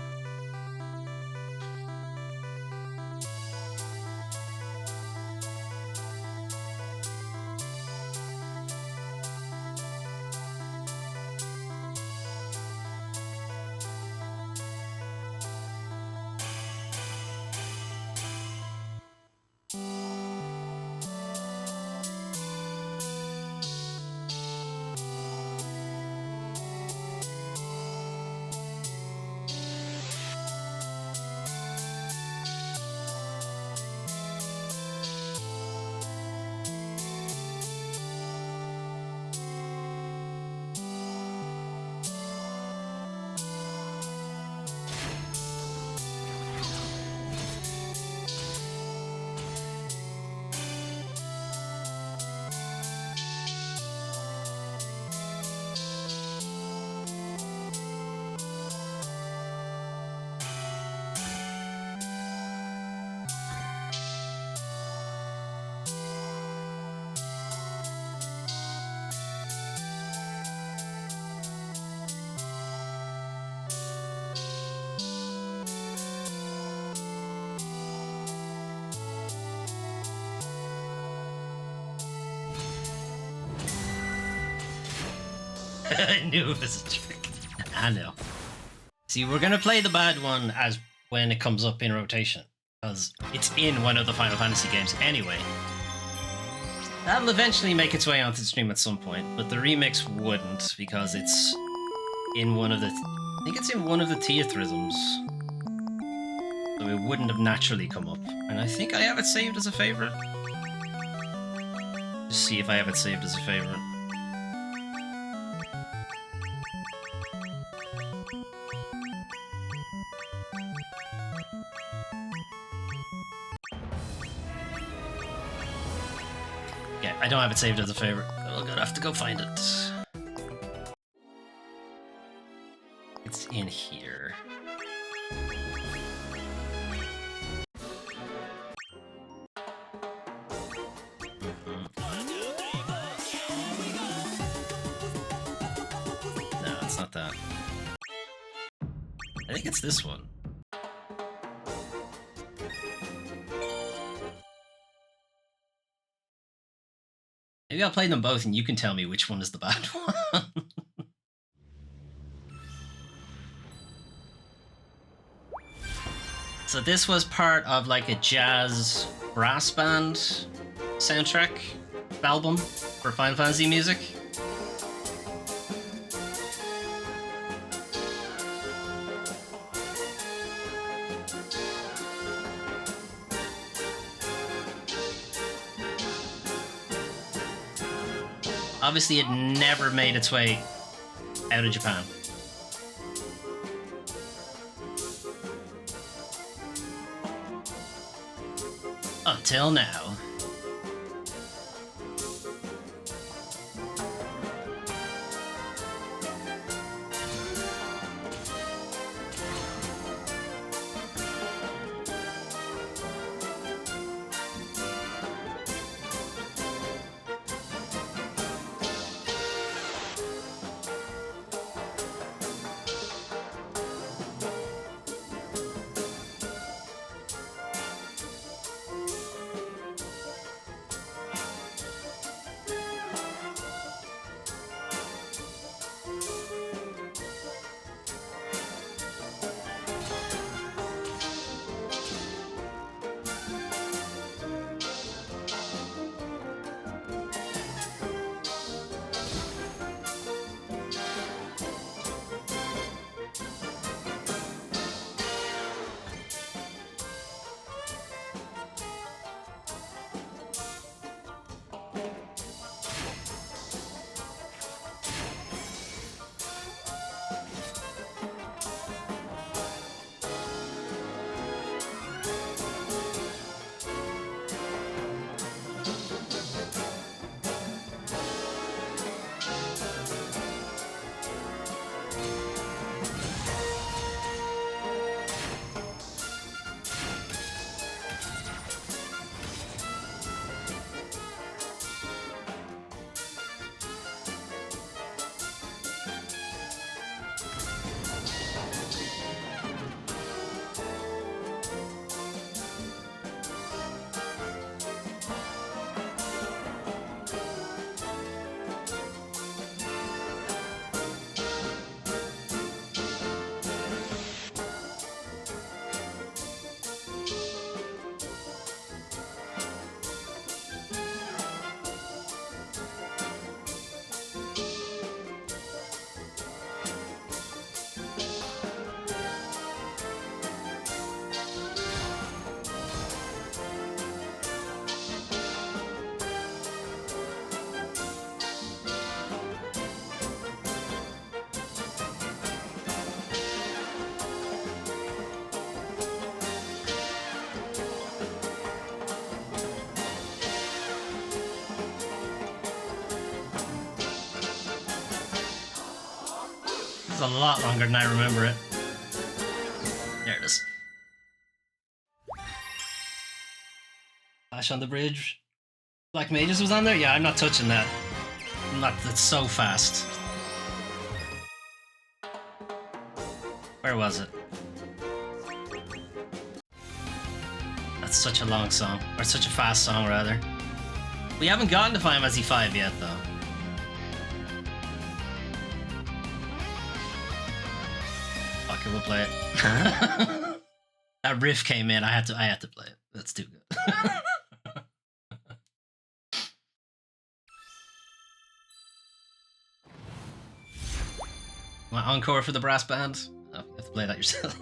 I knew it was a trick. I know. See, we're gonna play the bad one as when it comes up in rotation, because it's in one of the Final Fantasy games anyway. That'll eventually make its way onto the stream at some point, but the remix wouldn't, because it's in one of the... I think it's in one of the Teeth rhythms. So it wouldn't have naturally come up. And I think I have it saved as a favorite. Just see if I have it saved as a favorite. I don't have it saved as a favorite. I'm gonna have to go find it. in here? No, it's not that. I think it's this one. Maybe I'll play them both and you can tell me which one is the bad one. So this was part of like a jazz brass band soundtrack album for Final Fantasy music. Obviously, it never made its way out of Japan. Until now. It's a lot longer than I remember it. There it is. Flash on the bridge. Black Mages was on there? Yeah, I'm not touching that. I'm not, that's so fast. Where was it? That's such a long song. Or such a fast song, rather. We haven't gotten to Final Fantasy V yet, though. Fuck it, we'll play it. That riff came in, I had to play it. That's too good. Want encore for the brass band? Oh, you have to play that yourself.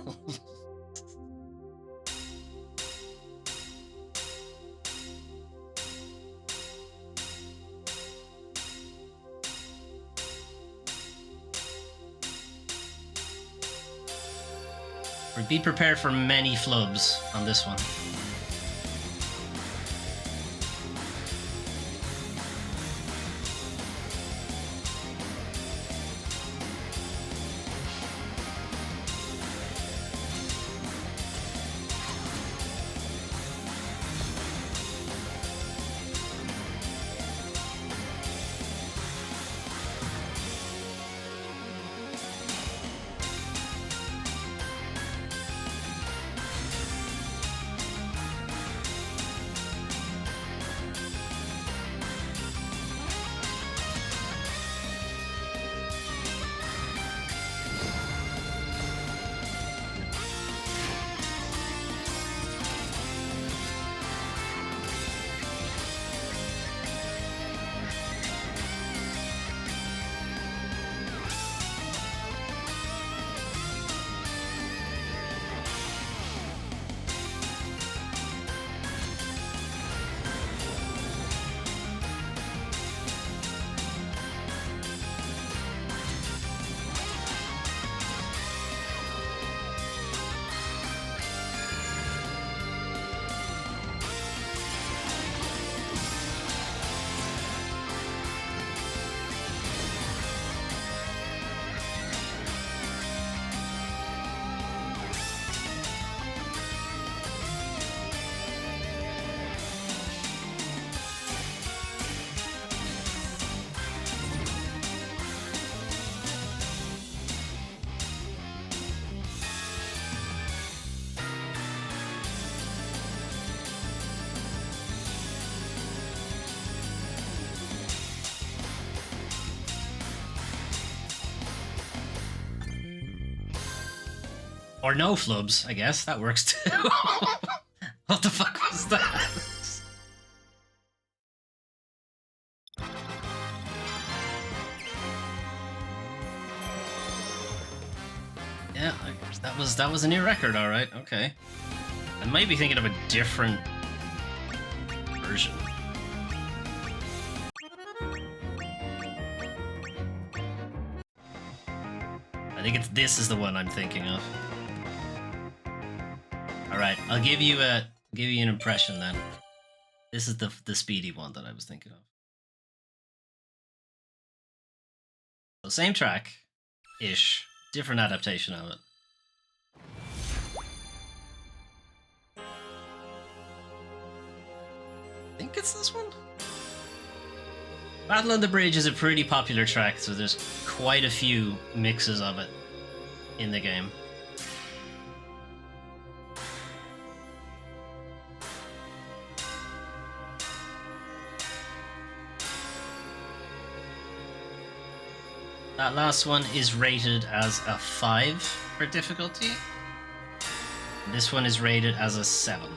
Be prepared for many flubs on this one. Or no flubs, I guess. That works too. What the fuck was that? Yeah, that was a new record, all right. Okay. I might be thinking of a different version. I think this is the one I'm thinking of. All right, I'll give you an impression then. This is the speedy one that I was thinking of. So same track, ish, different adaptation of it. I think it's this one. Battle on the Bridge is a pretty popular track, so there's quite a few mixes of it in the game. That last one is rated as a 5 for difficulty. This one is rated as a 7.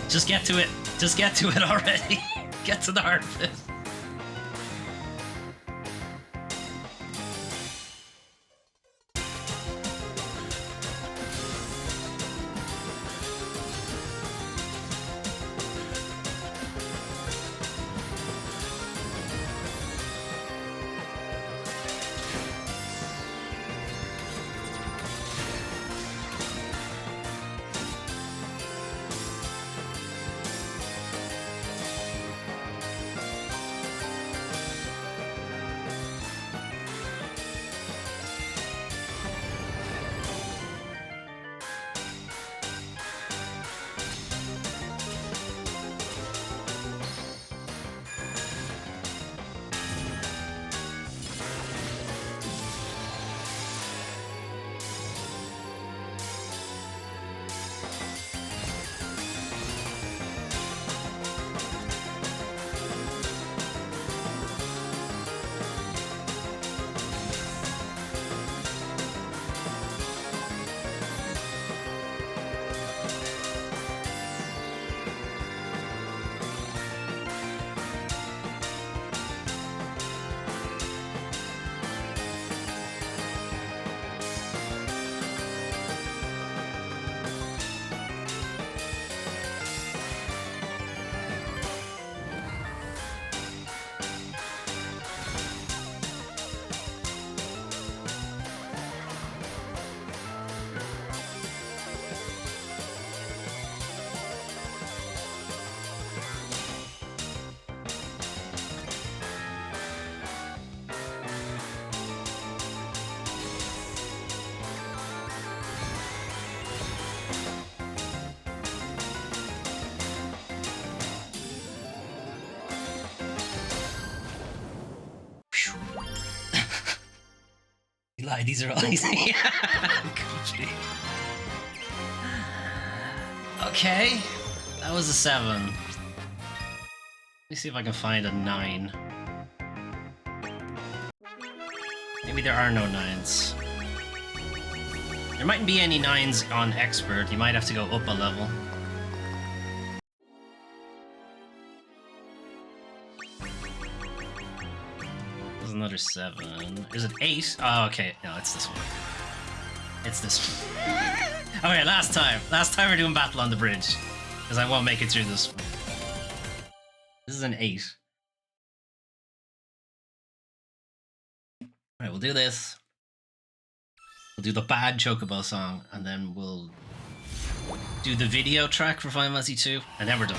Just get to it. Just get to it already. Get to the heart of it. Lie, these are all easy. Okay, that was a 7. Let me see if I can find a 9. Maybe there are no 9s. There mightn't be any 9s on Expert. You might have to go up a level. There's another 7. Is it 8? Oh, okay. No, it's this one. It's this one. Okay, last time. Last time we're doing Battle on the Bridge. Because I won't make it through this one. This is an 8. Alright, we'll do this. We'll do the bad Chocobo song, and then we'll do the video track for Final Fantasy 2, and then we're done.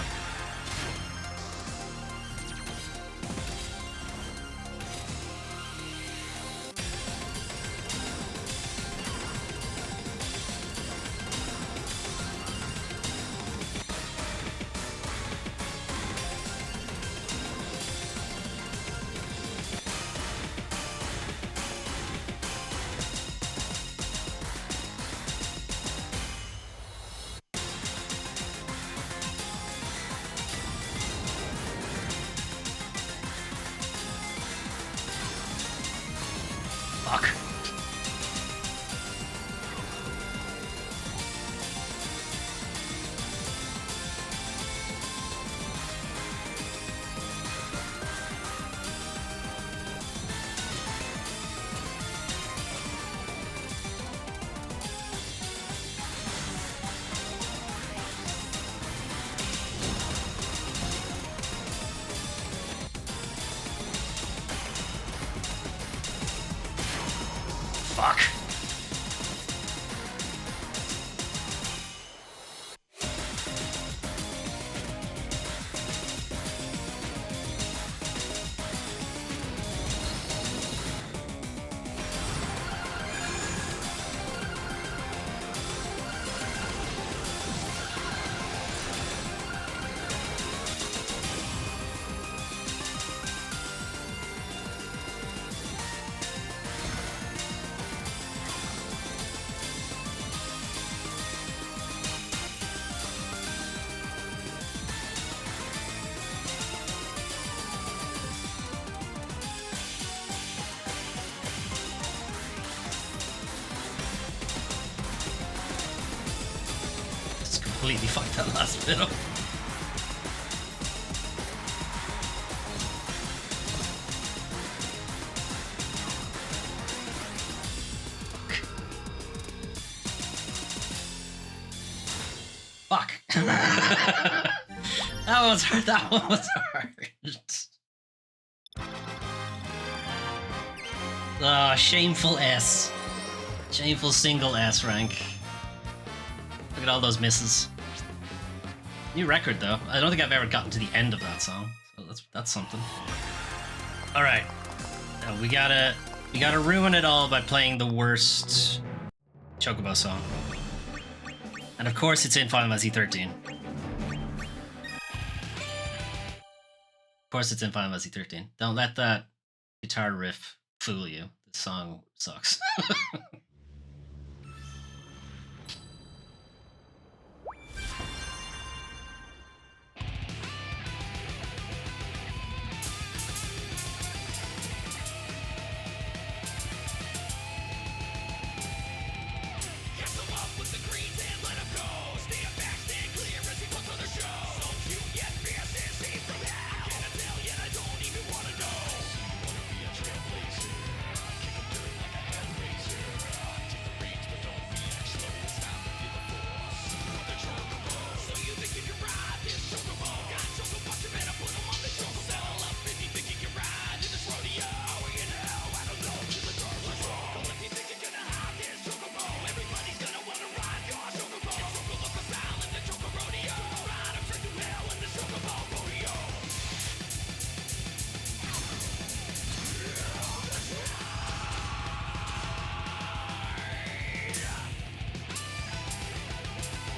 Fuck. Fuck. Completely fucked that last bit up. Fuck. That one's hard. That one was hard. Ah, shameful S. Shameful single S rank. Look at all those misses. New record though. I don't think I've ever gotten to the end of that song, so that's something. All right, we gotta ruin it all by playing the worst Chocobo song, and of course it's in Final Fantasy 13. Of course it's in Final Fantasy 13. Don't let that guitar riff fool you. This song sucks.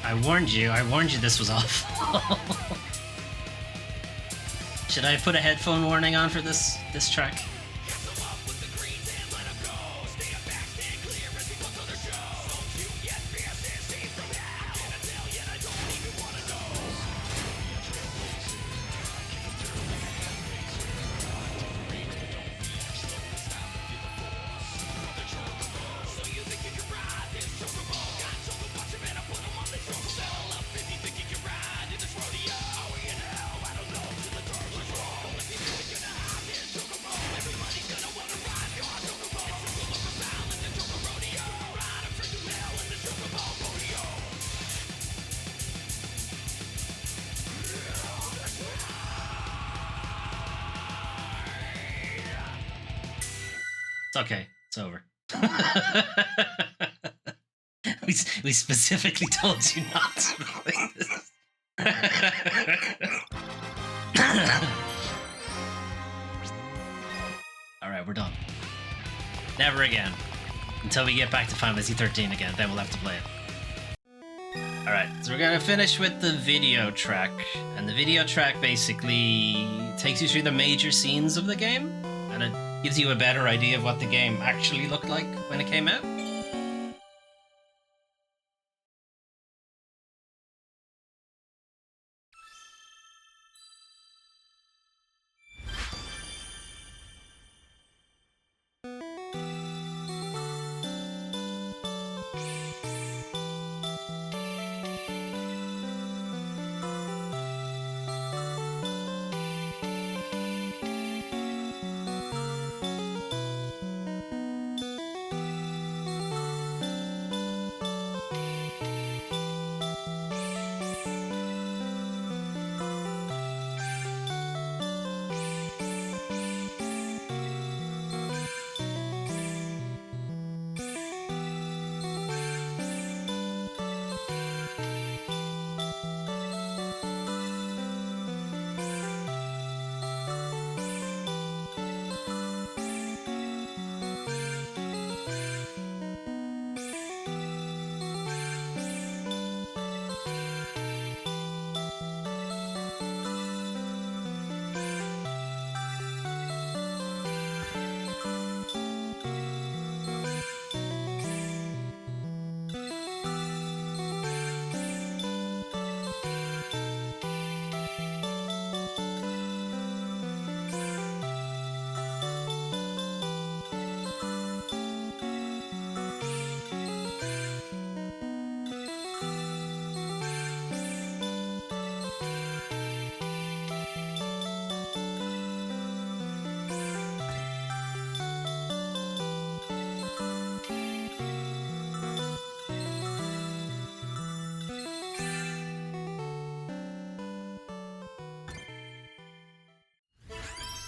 I warned you this was awful. Should I put a headphone warning on for this track? It's okay. It's over. We specifically told you not to play this. Alright, we're done. Never again. Until we get back to Final Fantasy 13 again, then we'll have to play it. Alright, so we're gonna finish with the video track. And the video track basically takes you through the major scenes of the game, and it gives you a better idea of what the game actually looked like when it came out.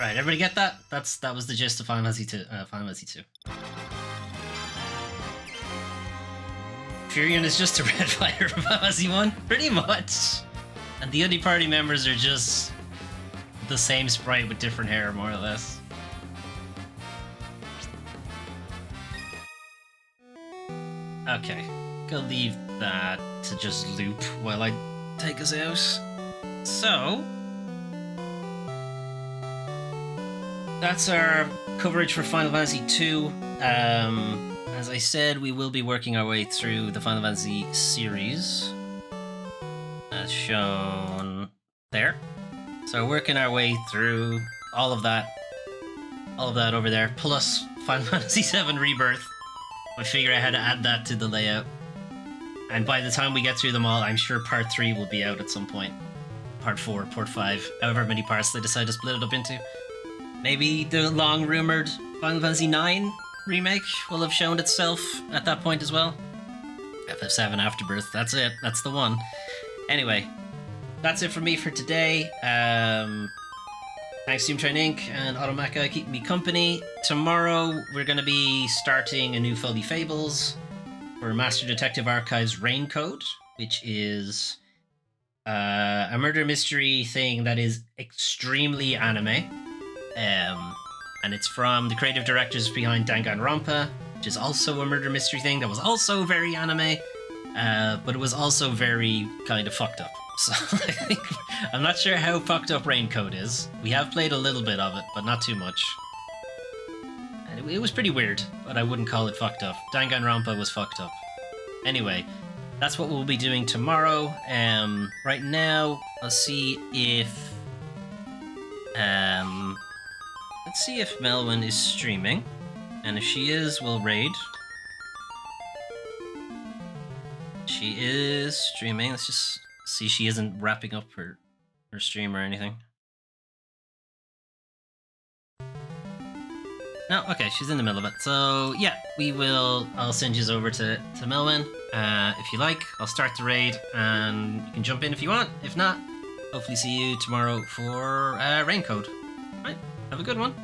Right, everybody get that? That was the gist of Final Fantasy 2. Final Fantasy 2. Furion is just a red fighter from Final Fantasy 1, pretty much. And the other party members are just the same sprite with different hair, more or less. Okay, gonna leave that to just loop while I take us out. So, that's our coverage for Final Fantasy 2. As I said, we will be working our way through the Final Fantasy series, as shown there. So working our way through all of that over there, plus Final Fantasy 7 Rebirth. We'll figure out how to add that to the layout. And by the time we get through them all, I'm sure Part 3 will be out at some point. Part 4, Part 5, however many parts they decide to split it up into. Maybe the long-rumoured Final Fantasy 9 remake will have shown itself at that point as well. FF7 Afterbirth, that's it, that's the one. Anyway, that's it from me for today. Thanks Doom Train Inc. and Automaka keeping me company. Tomorrow we're going to be starting a new Foley Fables for Master Detective Archives Rain Code, which is a murder mystery thing that is extremely anime. And it's from the creative directors behind Danganronpa, which is also a murder mystery thing that was also very anime, but it was also very kind of fucked up. So I think, I'm not sure how fucked up Raincoat is. We have played a little bit of it, but not too much. And it was pretty weird, but I wouldn't call it fucked up. Danganronpa was fucked up. Anyway, that's what we'll be doing tomorrow. Right now, let's see if Melwin is streaming, and if she is, we'll raid. She is streaming. Let's just see she isn't wrapping up her stream or anything. No, okay, she's in the middle of it. So yeah, I'll send you over to Melwin. If you like, I'll start the raid and you can jump in if you want. If not, hopefully see you tomorrow for Rain Code. Right, have a good one.